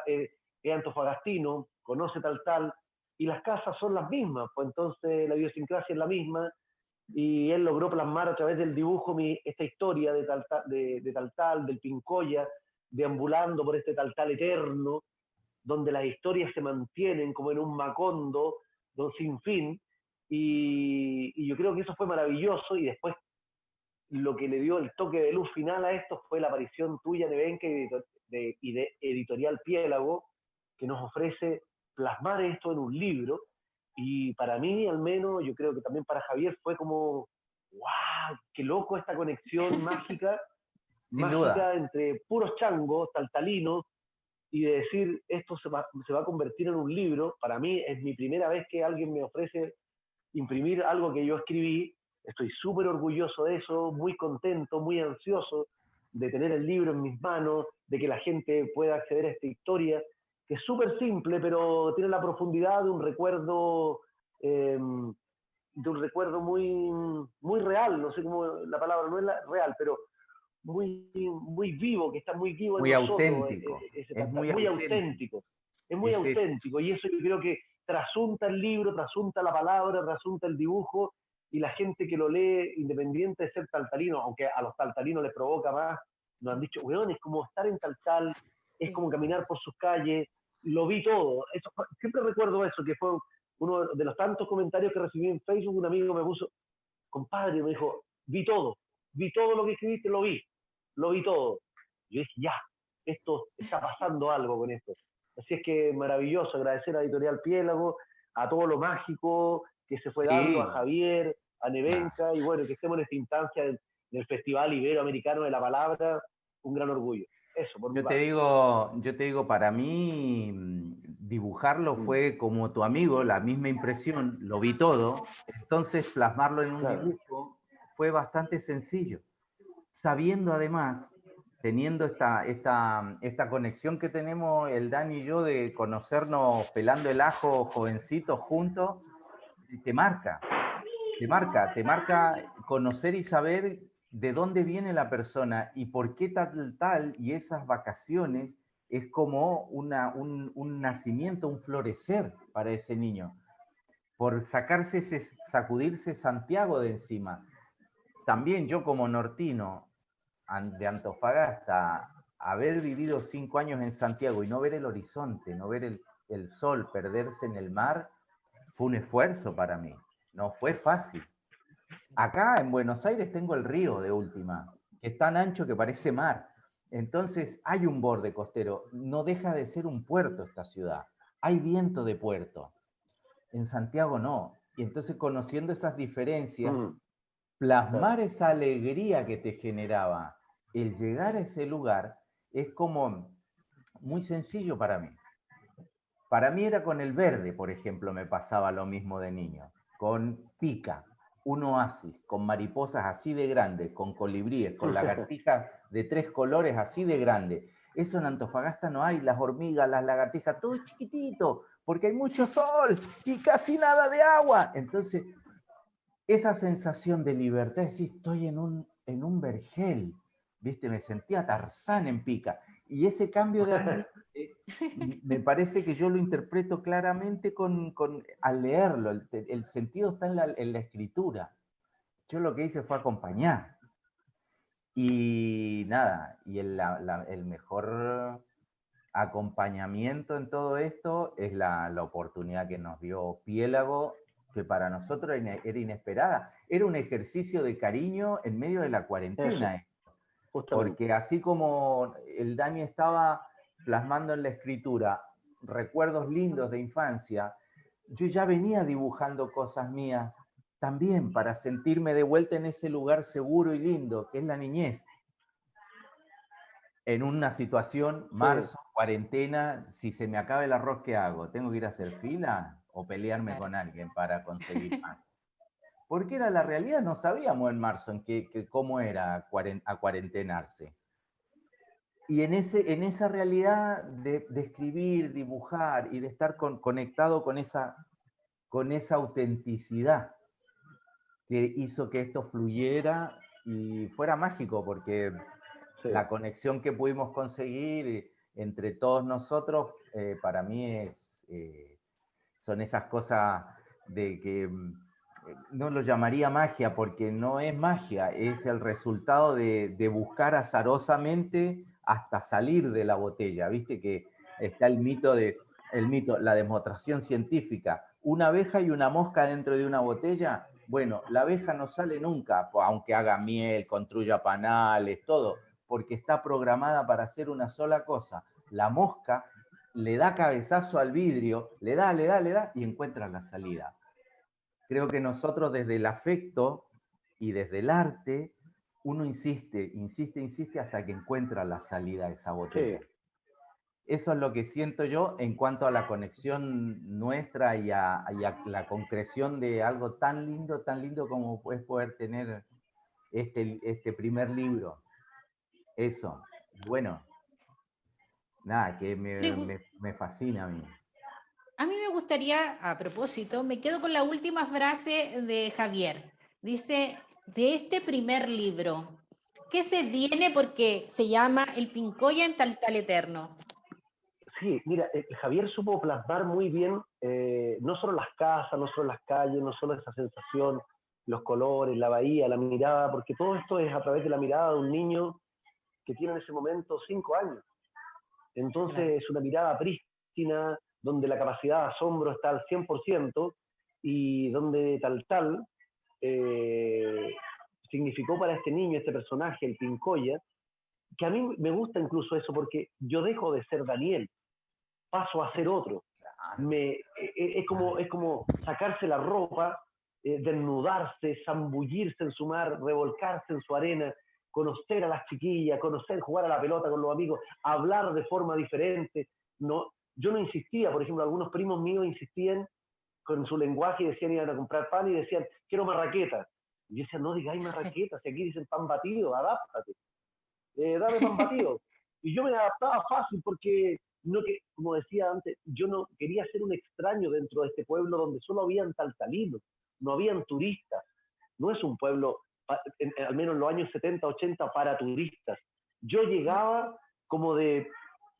es antofagastino, conoce Taltal, y las casas son las mismas, pues entonces la idiosincrasia es la misma, y él logró plasmar a través del dibujo esta historia de Taltal, del Pincoya, deambulando por este Taltal eterno, donde las historias se mantienen como en un macondo sin fin, y yo creo que eso fue maravilloso. Y después lo que le dio el toque de luz final a esto fue la aparición tuya, Nevenke, y de Editorial Piélago, que nos ofrece plasmar esto en un libro. Y para mí, al menos, yo creo que también para Javier, fue como ¡wow! ¡Qué loco esta conexión mágica! Sin duda. Entre puros changos, taltalinos, y de decir, esto se va a convertir en un libro. Para mí es mi primera vez que alguien me ofrece imprimir algo que yo escribí. Estoy súper orgulloso de eso, muy contento, muy ansioso de tener el libro en mis manos, de que la gente pueda acceder a esta historia, que es súper simple, pero tiene la profundidad de un recuerdo muy real, no sé cómo la palabra no es real, pero muy vivo, que está muy vivo en Muy nosotros, auténtico. ese Es taltal, muy muy auténtico. auténtico, es muy Ese, auténtico, y eso yo creo que trasunta el libro, trasunta la palabra, trasunta el dibujo, y la gente que lo lee, independiente de ser taltalino, aunque a los taltalinos les provoca más, nos han dicho, weón, es como estar en Taltal, es Sí. como caminar por sus calles, lo vi todo. Eso, siempre recuerdo eso, que fue uno de los tantos comentarios que recibí en Facebook. Un amigo me puso, compadre, me dijo, vi todo lo que escribiste, lo vi todo. Yo dije, ya, esto está pasando algo con esto. Así es que maravilloso, agradecer a Editorial Piélago, a todo lo mágico que se fue dando, a sí. Javier, a Nevenka, y bueno, que estemos en esta instancia del Festival Iberoamericano de la Palabra, un gran orgullo. Eso, por mi Yo te parte. digo, para mí dibujarlo fue como tu amigo, la misma impresión, lo vi todo, entonces plasmarlo en un Claro. dibujo fue bastante sencillo, sabiendo además, teniendo esta conexión que tenemos el Dani y yo de conocernos pelando el ajo jovencitos juntos, te marca, te marca conocer y saber de dónde viene la persona y por qué tal, y esas vacaciones es como un nacimiento, un florecer para ese niño, por sacudirse Santiago de encima. También yo como nortino de Antofagasta, haber vivido 5 años en Santiago y no ver el horizonte, no ver el sol, perderse en el mar, fue un esfuerzo para mí, no fue fácil. Acá en Buenos Aires tengo el río de última, que es tan ancho que parece mar. Entonces hay un borde costero, no deja de ser un puerto esta ciudad. Hay viento de puerto. En Santiago no. Y entonces conociendo esas diferencias, plasmar esa alegría que te generaba el llegar a ese lugar es como muy sencillo para mí. Para mí era con el verde, por ejemplo, me pasaba lo mismo de niño. Con Pica, un oasis, con mariposas así de grandes, con colibríes, con lagartijas de 3 colores así de grandes. Eso en Antofagasta no hay, las hormigas, las lagartijas, todo chiquitito, porque hay mucho sol y casi nada de agua. Entonces, esa sensación de libertad, es decir, estoy en un vergel, ¿viste? Me sentía Tarzán en Pica. Y ese cambio de ambiente, me parece que yo lo interpreto claramente al leerlo. El sentido está en la escritura. Yo lo que hice fue acompañar. Y nada, y el mejor acompañamiento en todo esto es la oportunidad que nos dio Piélago, que para nosotros era inesperada. Era un ejercicio de cariño en medio de la cuarentena. Porque así como el Dani estaba plasmando en la escritura recuerdos lindos de infancia, yo ya venía dibujando cosas mías también para sentirme de vuelta en ese lugar seguro y lindo que es la niñez. En una situación, marzo, cuarentena, si se me acaba el arroz, ¿qué hago? ¿Tengo que ir a hacer fila o pelearme con alguien para conseguir más? Porque era la realidad, no sabíamos en marzo cómo era cuarentenarse. Y en esa realidad de escribir, dibujar y de estar conectado con esa autenticidad que hizo que esto fluyera y fuera mágico, porque la conexión que pudimos conseguir entre todos nosotros, para mí son esas cosas de que no lo llamaría magia, porque no es magia, es el resultado de buscar azarosamente hasta salir de la botella. Viste que está el mito, la demostración científica. Una abeja y una mosca dentro de una botella. Bueno, la abeja no sale nunca, aunque haga miel, construya panales, todo, porque está programada para hacer una sola cosa. La mosca le da cabezazo al vidrio, le da y encuentra la salida. Creo que nosotros desde el afecto y desde el arte uno insiste hasta que encuentra la salida de esa botella. Sí. Eso es lo que siento yo en cuanto a la conexión nuestra y a la concreción de algo tan lindo como es poder tener este primer libro. Eso. Bueno, nada, que me fascina a mí. A mí me gustaría, a propósito, me quedo con la última frase de Javier. Dice, de este primer libro, ¿qué se viene? Porque se llama El Pincoya en Taltal Eterno. Sí, mira, Javier supo plasmar muy bien no solo las casas, no solo las calles, no solo esa sensación, los colores, la bahía, la mirada, porque todo esto es a través de la mirada de un niño que tiene en ese momento 5 años. Entonces Claro. es una mirada prístina, donde la capacidad de asombro está al 100% y donde tal significó para este niño, este personaje, el Pincoya, que a mí me gusta incluso eso porque yo dejo de ser Daniel, paso a ser otro. Es como sacarse la ropa, desnudarse, zambullirse en su mar, revolcarse en su arena, conocer a las chiquillas, conocer, jugar a la pelota con los amigos, hablar de forma diferente. No, yo no insistía, por ejemplo, algunos primos míos insistían con su lenguaje y decían iban a comprar pan y decían, quiero marraqueta. Y yo decía, no digáis marraqueta, si aquí dicen pan batido, adáptate, dame pan batido. Y yo me adaptaba fácil porque, no que, como decía antes, yo no quería ser un extraño dentro de este pueblo donde solo habían taltalinos, no habían turistas. No es un pueblo, al menos en los años 70, 80, para turistas. Yo llegaba como de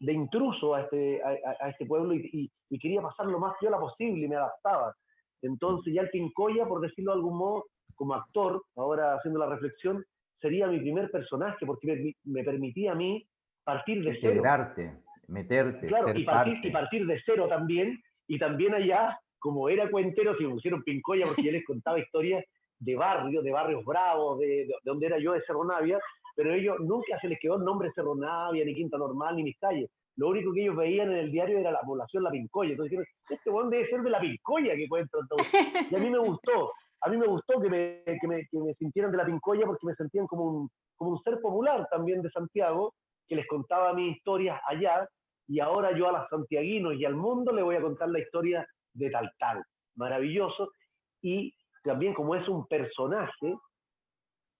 intruso a este pueblo y quería pasar lo más piola posible y me adaptaba. Entonces ya el Pincoya, por decirlo de algún modo, como actor, ahora haciendo la reflexión, sería mi primer personaje porque me permitía a mí partir de cero. Integrarte, meterte, Claro, ser y parte. partir de cero también, y también allá, como era cuentero, si me pusieron Pincoya porque yo les contaba historias de barrios bravos, de donde era yo, de Cerro Navia, pero ellos nunca se les quedó el nombre Cerro Navia, ni Quinta Normal, ni mis calles. Lo único que ellos veían en el diario era la población La Pincoya. Entonces dijeron, este weón debe ser de La Pincoya que cuenta todo. Y a mí me gustó que me sintieran de La Pincoya porque me sentían como un ser popular también de Santiago, que les contaba mis historias allá, y ahora yo a los santiaguinos y al mundo le voy a contar la historia de Taltal. Maravilloso. Y también como es un personaje,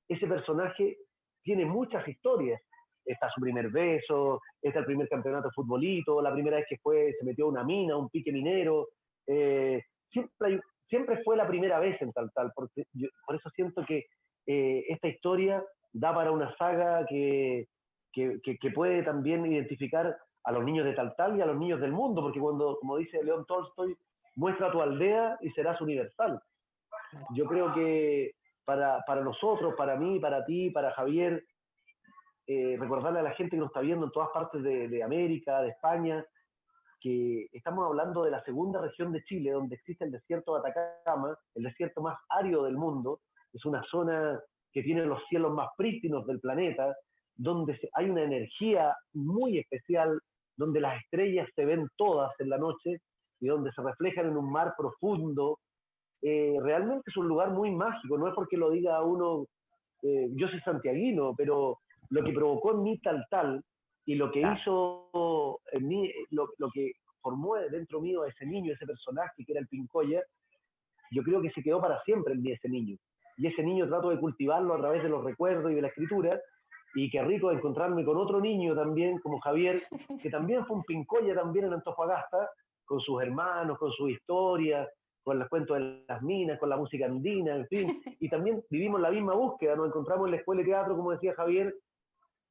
ese personaje tiene muchas historias. Está su primer beso, está el primer campeonato de futbolito, la primera vez que se metió a una mina, un pique minero. Siempre fue la primera vez en Taltal, porque por eso siento que esta historia da para una saga que puede también identificar a los niños de Taltal y a los niños del mundo, porque cuando, como dice León Tolstoy, muestra tu aldea y serás universal. Yo creo que para nosotros, para mí, para ti, para Javier, recordarle a la gente que nos está viendo en todas partes de América, de España, que estamos hablando de la segunda región de Chile, donde existe el desierto de Atacama, el desierto más árido del mundo. Es una zona que tiene los cielos más prístinos del planeta, donde hay una energía muy especial, donde las estrellas se ven todas en la noche y donde se reflejan en un mar profundo. Realmente es un lugar muy mágico, no es porque lo diga uno, yo soy santiaguino, pero lo que provocó en mí Taltal y lo que hizo en mí, lo que formó dentro mío ese niño, ese personaje que era el Pincoya, yo creo que se quedó para siempre en mí ese niño. Y ese niño trato de cultivarlo a través de los recuerdos y de la escritura, y qué rico encontrarme con otro niño también, como Javier, que también fue un Pincoya también en Antofagasta, con sus hermanos, con sus historias, con los cuentos de las minas, con la música andina, en fin, y también vivimos la misma búsqueda, nos encontramos en la escuela de teatro, como decía Javier,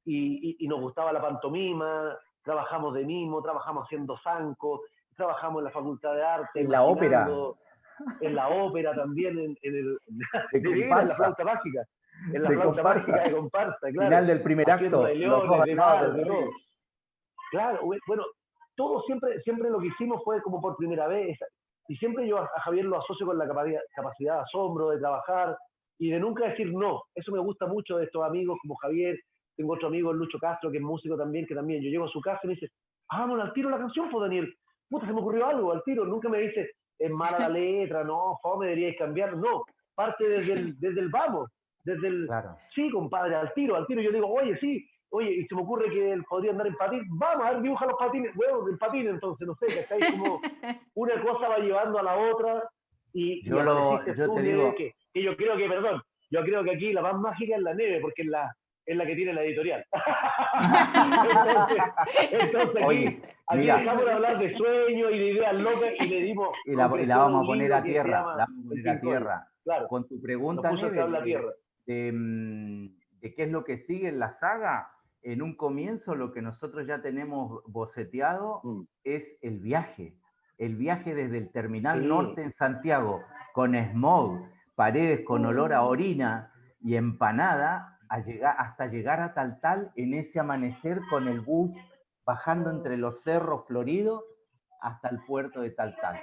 y nos gustaba la pantomima, trabajamos de mimo, trabajamos haciendo zancos, trabajamos en la Facultad de Arte, En la ópera. en la ópera también, comparsa. en la flauta mágica, en la de flauta comparsa. mágica de comparsa, claro. Final del primer Haciendo acto, de los dos leones, de al lado magos, del de todo. rey. Claro, bueno, todo siempre lo que hicimos fue como por primera vez, y siempre yo a Javier lo asocio con la capacidad de asombro, de trabajar, y de nunca decir no. Eso me gusta mucho de estos amigos como Javier. Tengo otro amigo, Lucho Castro, que es músico también, que también yo llego a su casa y me dice, vámonos al tiro la canción, pues Daniel, puta, se me ocurrió algo al tiro. Nunca me dice, es mala la letra, no, fome, deberíais cambiar. No, parte desde el vamos. desde el, Claro. sí, compadre, al tiro, yo digo, oye, sí, oye, y se me ocurre que él podría andar en patín, vamos a ver, dibuja los patines, bueno, en patín entonces, no sé, que estáis como, una cosa va llevando a la otra, y Yo, así hiciste yo tú, te Neve, digo, que yo creo que, perdón, yo creo que aquí la más mágica es la Neve, porque es la que tiene la editorial. entonces oye, aquí mira, dejamos de hablar de sueños y de ideas locas y le dimos y la concreción a vamos a un poner libro a que se tierra, llama la vamos a El poner a Pincoy. tierra. Claro, Con tu nos pregunta, puso el Neve, cable a tierra. de qué es lo que sigue en la saga, en un comienzo lo que nosotros ya tenemos boceteado es el viaje desde el Terminal Sí. Norte en Santiago, con smog, paredes con olor a orina y empanada, hasta llegar a Taltal en ese amanecer con el bus bajando entre los cerros floridos hasta el puerto de Taltal.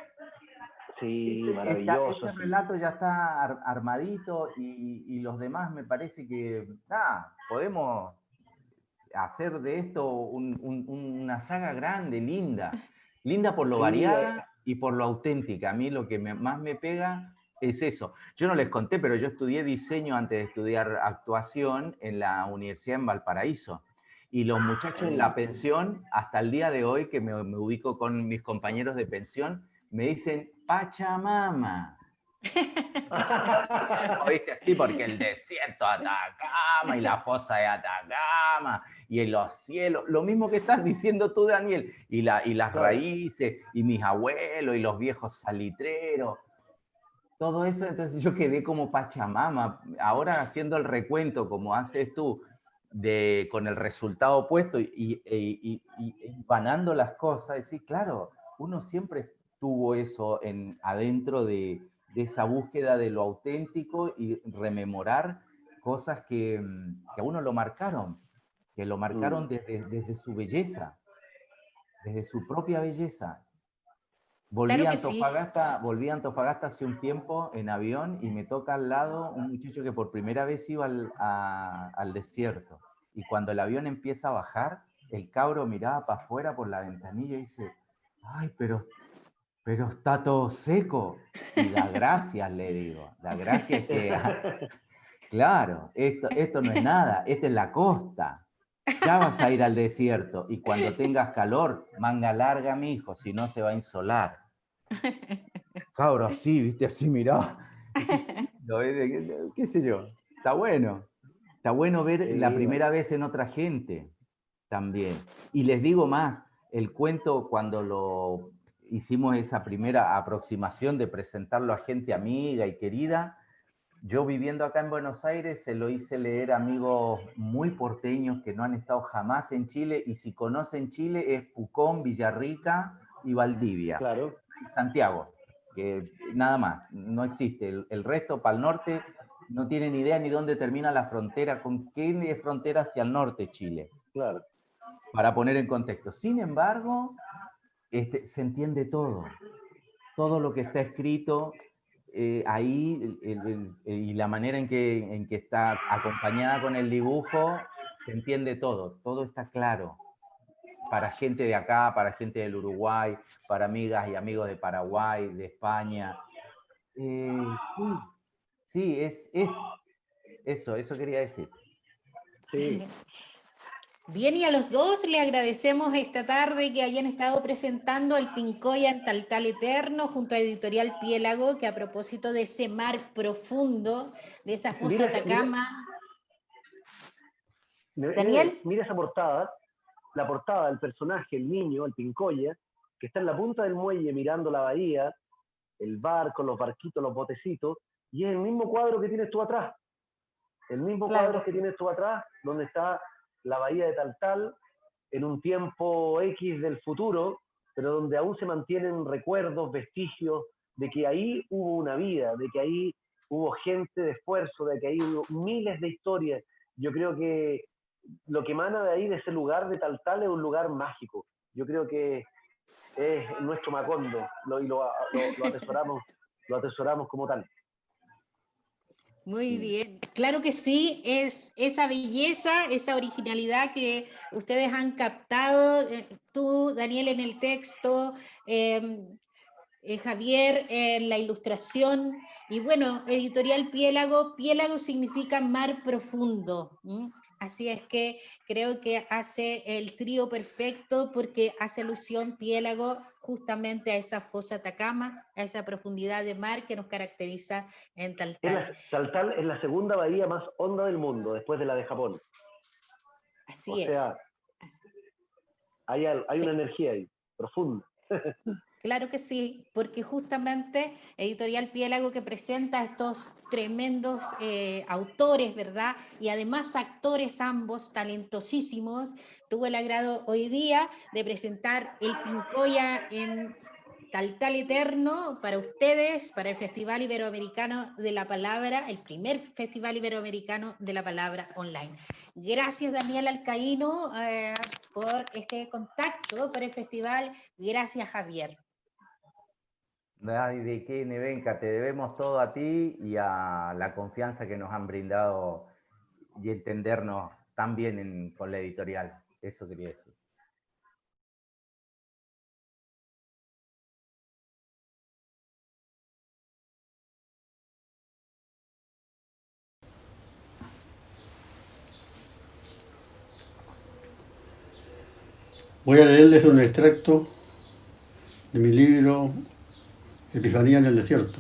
Sí, maravilloso. Ese relato ya está armadito y los demás me parece que podemos hacer de esto una saga grande, linda por lo Sí, variada y por lo auténtica. A mí lo que más me pega es eso. Yo no les conté, pero yo estudié diseño antes de estudiar actuación en la Universidad en Valparaíso. Y los muchachos en la pensión, hasta el día de hoy, que me ubico con mis compañeros de pensión, me dicen Pachamama. ¿Oíste? Sí, porque el desierto de Atacama y la fosa de Atacama y en los cielos, lo mismo que estás diciendo tú, Daniel, y las raíces, y mis abuelos, y los viejos salitreros, todo eso. Entonces yo quedé como Pachamama. Ahora haciendo el recuento, como haces tú, con el resultado opuesto y vanando las cosas, decir, claro, uno siempre tuvo eso adentro de esa búsqueda de lo auténtico y rememorar cosas que a uno lo marcaron, que lo marcaron desde su belleza, desde su propia belleza. Claro que sí. Volví a Antofagasta hace un tiempo en avión y me toca al lado un muchacho que por primera vez iba al desierto. Y cuando el avión empieza a bajar, el cabro miraba para afuera por la ventanilla y dice, ay, pero está todo seco. Y da gracias, le digo. Da gracias que, claro, esto no es nada, esta es la costa. Ya vas a ir al desierto y cuando tengas calor, manga larga, mi hijo, si no se va a insolar. Cabro, así, viste, así mirá. ¿Qué sé yo? Está bueno. Está bueno ver la sí, primera vez en otra gente también. Y les digo más, el cuento cuando lo hicimos esa primera aproximación de presentarlo a gente amiga y querida, yo viviendo acá en Buenos Aires se lo hice leer a amigos muy porteños que no han estado jamás en Chile, y si conocen Chile es Pucón, Villarrica y Valdivia. claro. Y Santiago, que nada más, no existe. El resto, para el norte, no tienen idea ni dónde termina la frontera, con qué frontera hacia el norte Chile, Claro. para poner en contexto. Sin embargo, se entiende todo lo que está escrito ahí, y la manera en que está acompañada con el dibujo, se entiende todo está claro. Para gente de acá, para gente del Uruguay, para amigas y amigos de Paraguay, de España. Sí, es eso quería decir. Sí. Bien, y a los dos le agradecemos esta tarde que hayan estado presentando el Pincoy en Taltal Eterno junto a Editorial Piélago, que a propósito de ese mar profundo, de esa fosa Atacama. Daniel. Mira esa portada, la portada del personaje, el niño, el Pincoya, que está en la punta del muelle mirando la bahía, el barco, los barquitos, los botecitos, y es el mismo cuadro que tienes tú atrás. El mismo Claro cuadro que que sí. tienes tú atrás, donde está la bahía de Taltal, en un tiempo X del futuro, pero donde aún se mantienen recuerdos, vestigios de que ahí hubo una vida, de que ahí hubo gente de esfuerzo, de que ahí hubo miles de historias. Yo creo que lo que emana de ahí, de ese lugar de Taltal, es un lugar mágico. Yo creo que es nuestro Macondo, lo atesoramos como tal. Muy bien, claro que sí, es esa belleza, esa originalidad que ustedes han captado, tú, Daniel, en el texto, Javier en la ilustración. Y bueno, Editorial Piélago, Piélago significa mar profundo. Así es que creo que hace el trío perfecto porque hace alusión Piélago justamente a esa fosa Atacama, a esa profundidad de mar que nos caracteriza en Taltal. Taltal es la segunda bahía más honda del mundo, después de la de Japón. Así es. O sea, hay una energía ahí, profunda. Claro que sí, porque justamente Editorial Piélago que presenta a estos tremendos autores, ¿verdad? Y además actores ambos talentosísimos. Tuve el agrado hoy día de presentar el Pincoya en Taltal Eterno para ustedes, para el Festival Iberoamericano de la Palabra, el primer Festival Iberoamericano de la Palabra online. Gracias Daniel Alcaíno por este contacto para el festival. Gracias Javier. Ay, de qué, Nevenka, te debemos todo a ti y a la confianza que nos han brindado y entendernos tan bien con la editorial. Eso quería decir. Voy a leerles un extracto de mi libro Epifanía en el desierto.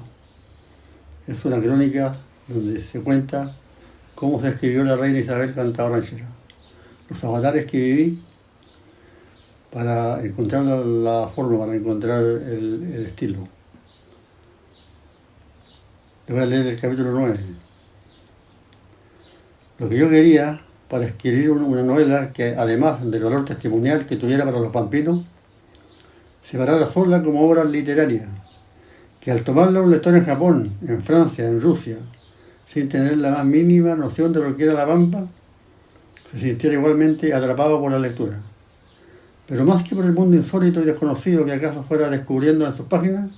Es una crónica donde se cuenta cómo se escribió la reina Isabel cantaba ranchera, los avatares que viví para encontrar la forma, para encontrar el estilo. Les voy a leer el capítulo 9. Lo que yo quería para escribir una novela que, además del valor testimonial que tuviera para los pampinos, se parara sola como obra literaria, que al tomarla un lector en Japón, en Francia, en Rusia, sin tener la más mínima noción de lo que era la pampa, se sintiera igualmente atrapado por la lectura. Pero más que por el mundo insólito y desconocido que acaso fuera descubriendo en sus páginas,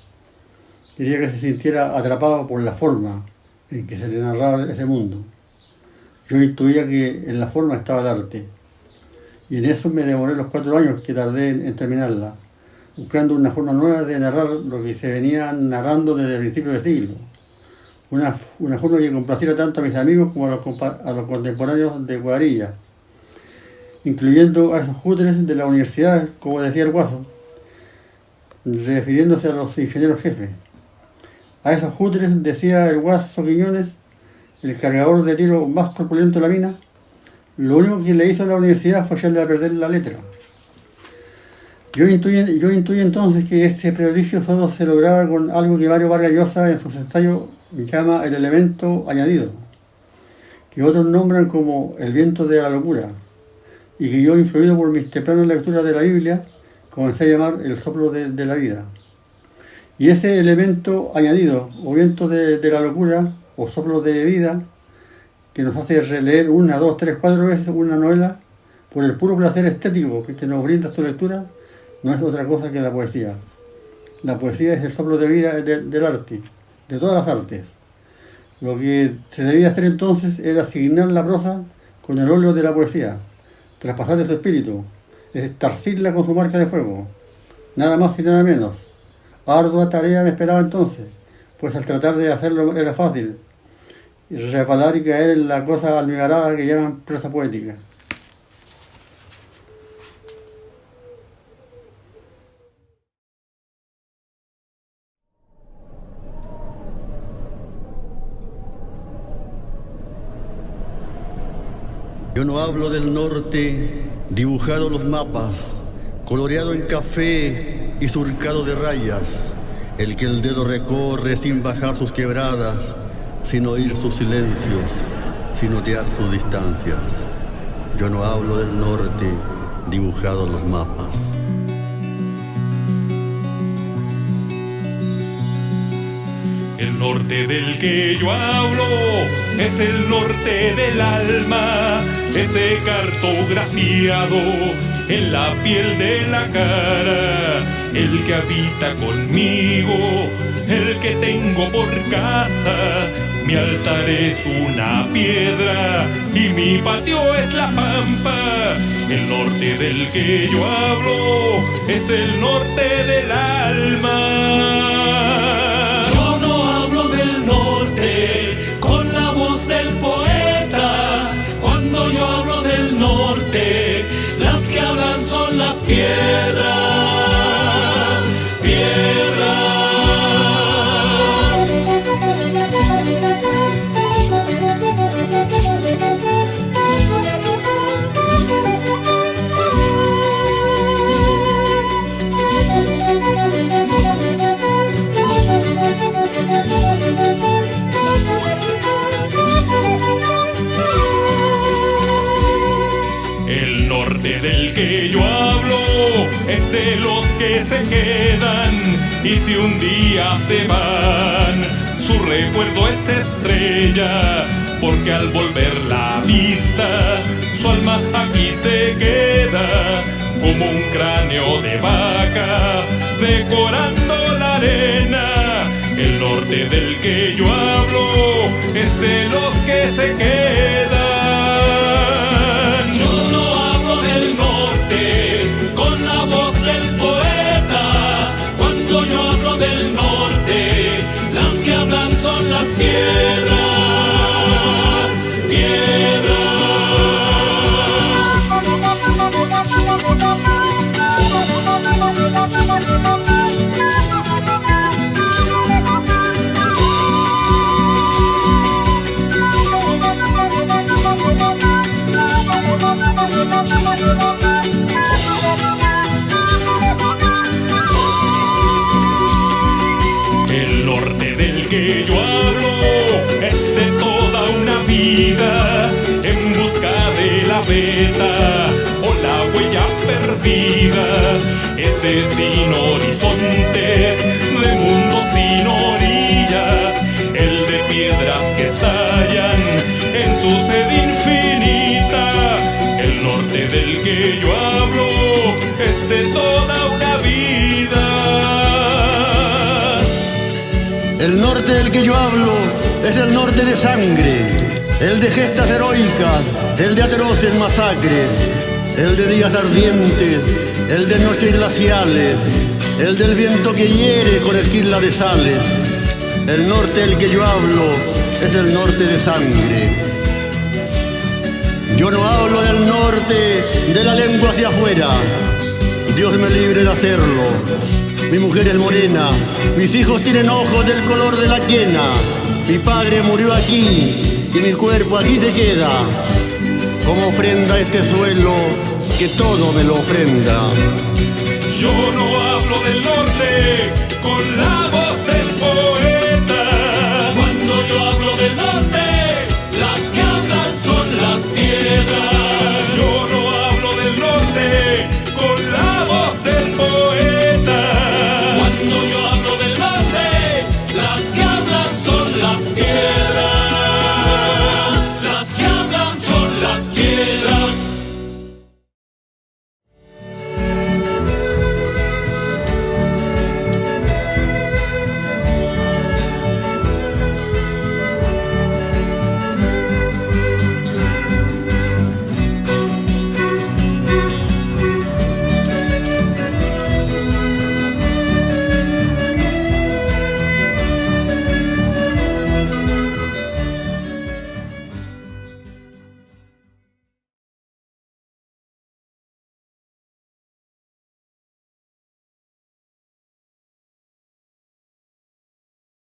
quería que se sintiera atrapado por la forma en que se le narraba ese mundo. Yo intuía que en la forma estaba el arte, y en eso me demoré los 4 años que tardé en terminarla, buscando una forma nueva de narrar lo que se venía narrando desde el principio del siglo. Una forma que complaciera tanto a mis amigos como a los contemporáneos de Cuadrilla, incluyendo a esos júteres de la universidad, como decía el Guaso, refiriéndose a los ingenieros jefes. A esos júteres, decía el Guaso Quiñones, el cargador de tiro más corpulento de la mina, lo único que le hizo a la universidad fue echarle a perder la letra. Yo intuí entonces que ese prodigio solo se lograba con algo que Mario Vargas Llosa en sus ensayos llama el elemento añadido, que otros nombran como el viento de la locura, y que yo, influido por mis tempranas lecturas de la Biblia, comencé a llamar el soplo de la vida. Y ese elemento añadido, o viento de la locura, o soplo de vida, que nos hace releer 1, 2, 3, 4 veces una novela, por el puro placer estético que nos brinda su lectura, no es otra cosa que la poesía. La poesía es el soplo de vida del arte, de todas las artes. Lo que se debía hacer entonces era asignar la prosa con el óleo de la poesía, traspasarle su espíritu, estarcirla con su marca de fuego. Nada más y nada menos. Ardua tarea me esperaba entonces, pues al tratar de hacerlo era fácil, y resbalar y caer en la cosa almibarada que llaman prosa poética. Yo no hablo del norte, dibujado los mapas, coloreado en café y surcado de rayas, el que el dedo recorre sin bajar sus quebradas, sin oír sus silencios, sin notear sus distancias. Yo no hablo del norte, dibujado los mapas. El norte del que yo hablo es el norte del alma, ese cartografiado en la piel de la cara, el que habita conmigo, el que tengo por casa, Mi altar es una piedra y mi patio es la pampa. El norte del que yo hablo es el norte del alma. Yo no hablo del norte con la voz del poeta. Cuando yo hablo del norte, las que hablan son las piedras. El norte del que yo hablo es de los que se quedan y si un día se van, su recuerdo es estrella, porque al volver la vista, su alma aquí se queda como un cráneo de vaca decorando la arena. El norte del que yo hablo es de los que se quedan. Yo no hablo del norte con la voz del poeta. Cuando yo hablo del norte, las que hablan son las piedras. El norte del que yo hablo es de toda una vida en busca de la beta o la huella perdida. Ese sin horizontes, de mundo sin orillas, el de piedras que estallan en su sed infinita. El norte del que yo hablo es de toda una vida. El norte del que yo hablo es el norte de sangre, el de gestas heroicas, el de atroces masacres, el de días ardientes, el de noches glaciales, el del viento que hiere con esquila de sales. El norte del que yo hablo es el norte de sangre. Yo no hablo del norte de la lengua hacia afuera, Dios me libre de hacerlo. Mi mujer es morena, mis hijos tienen ojos del color de la quena. Mi padre murió aquí y mi cuerpo aquí se queda. Como ofrenda a este suelo que todo me lo ofrenda. Yo no hablo del norte con la voz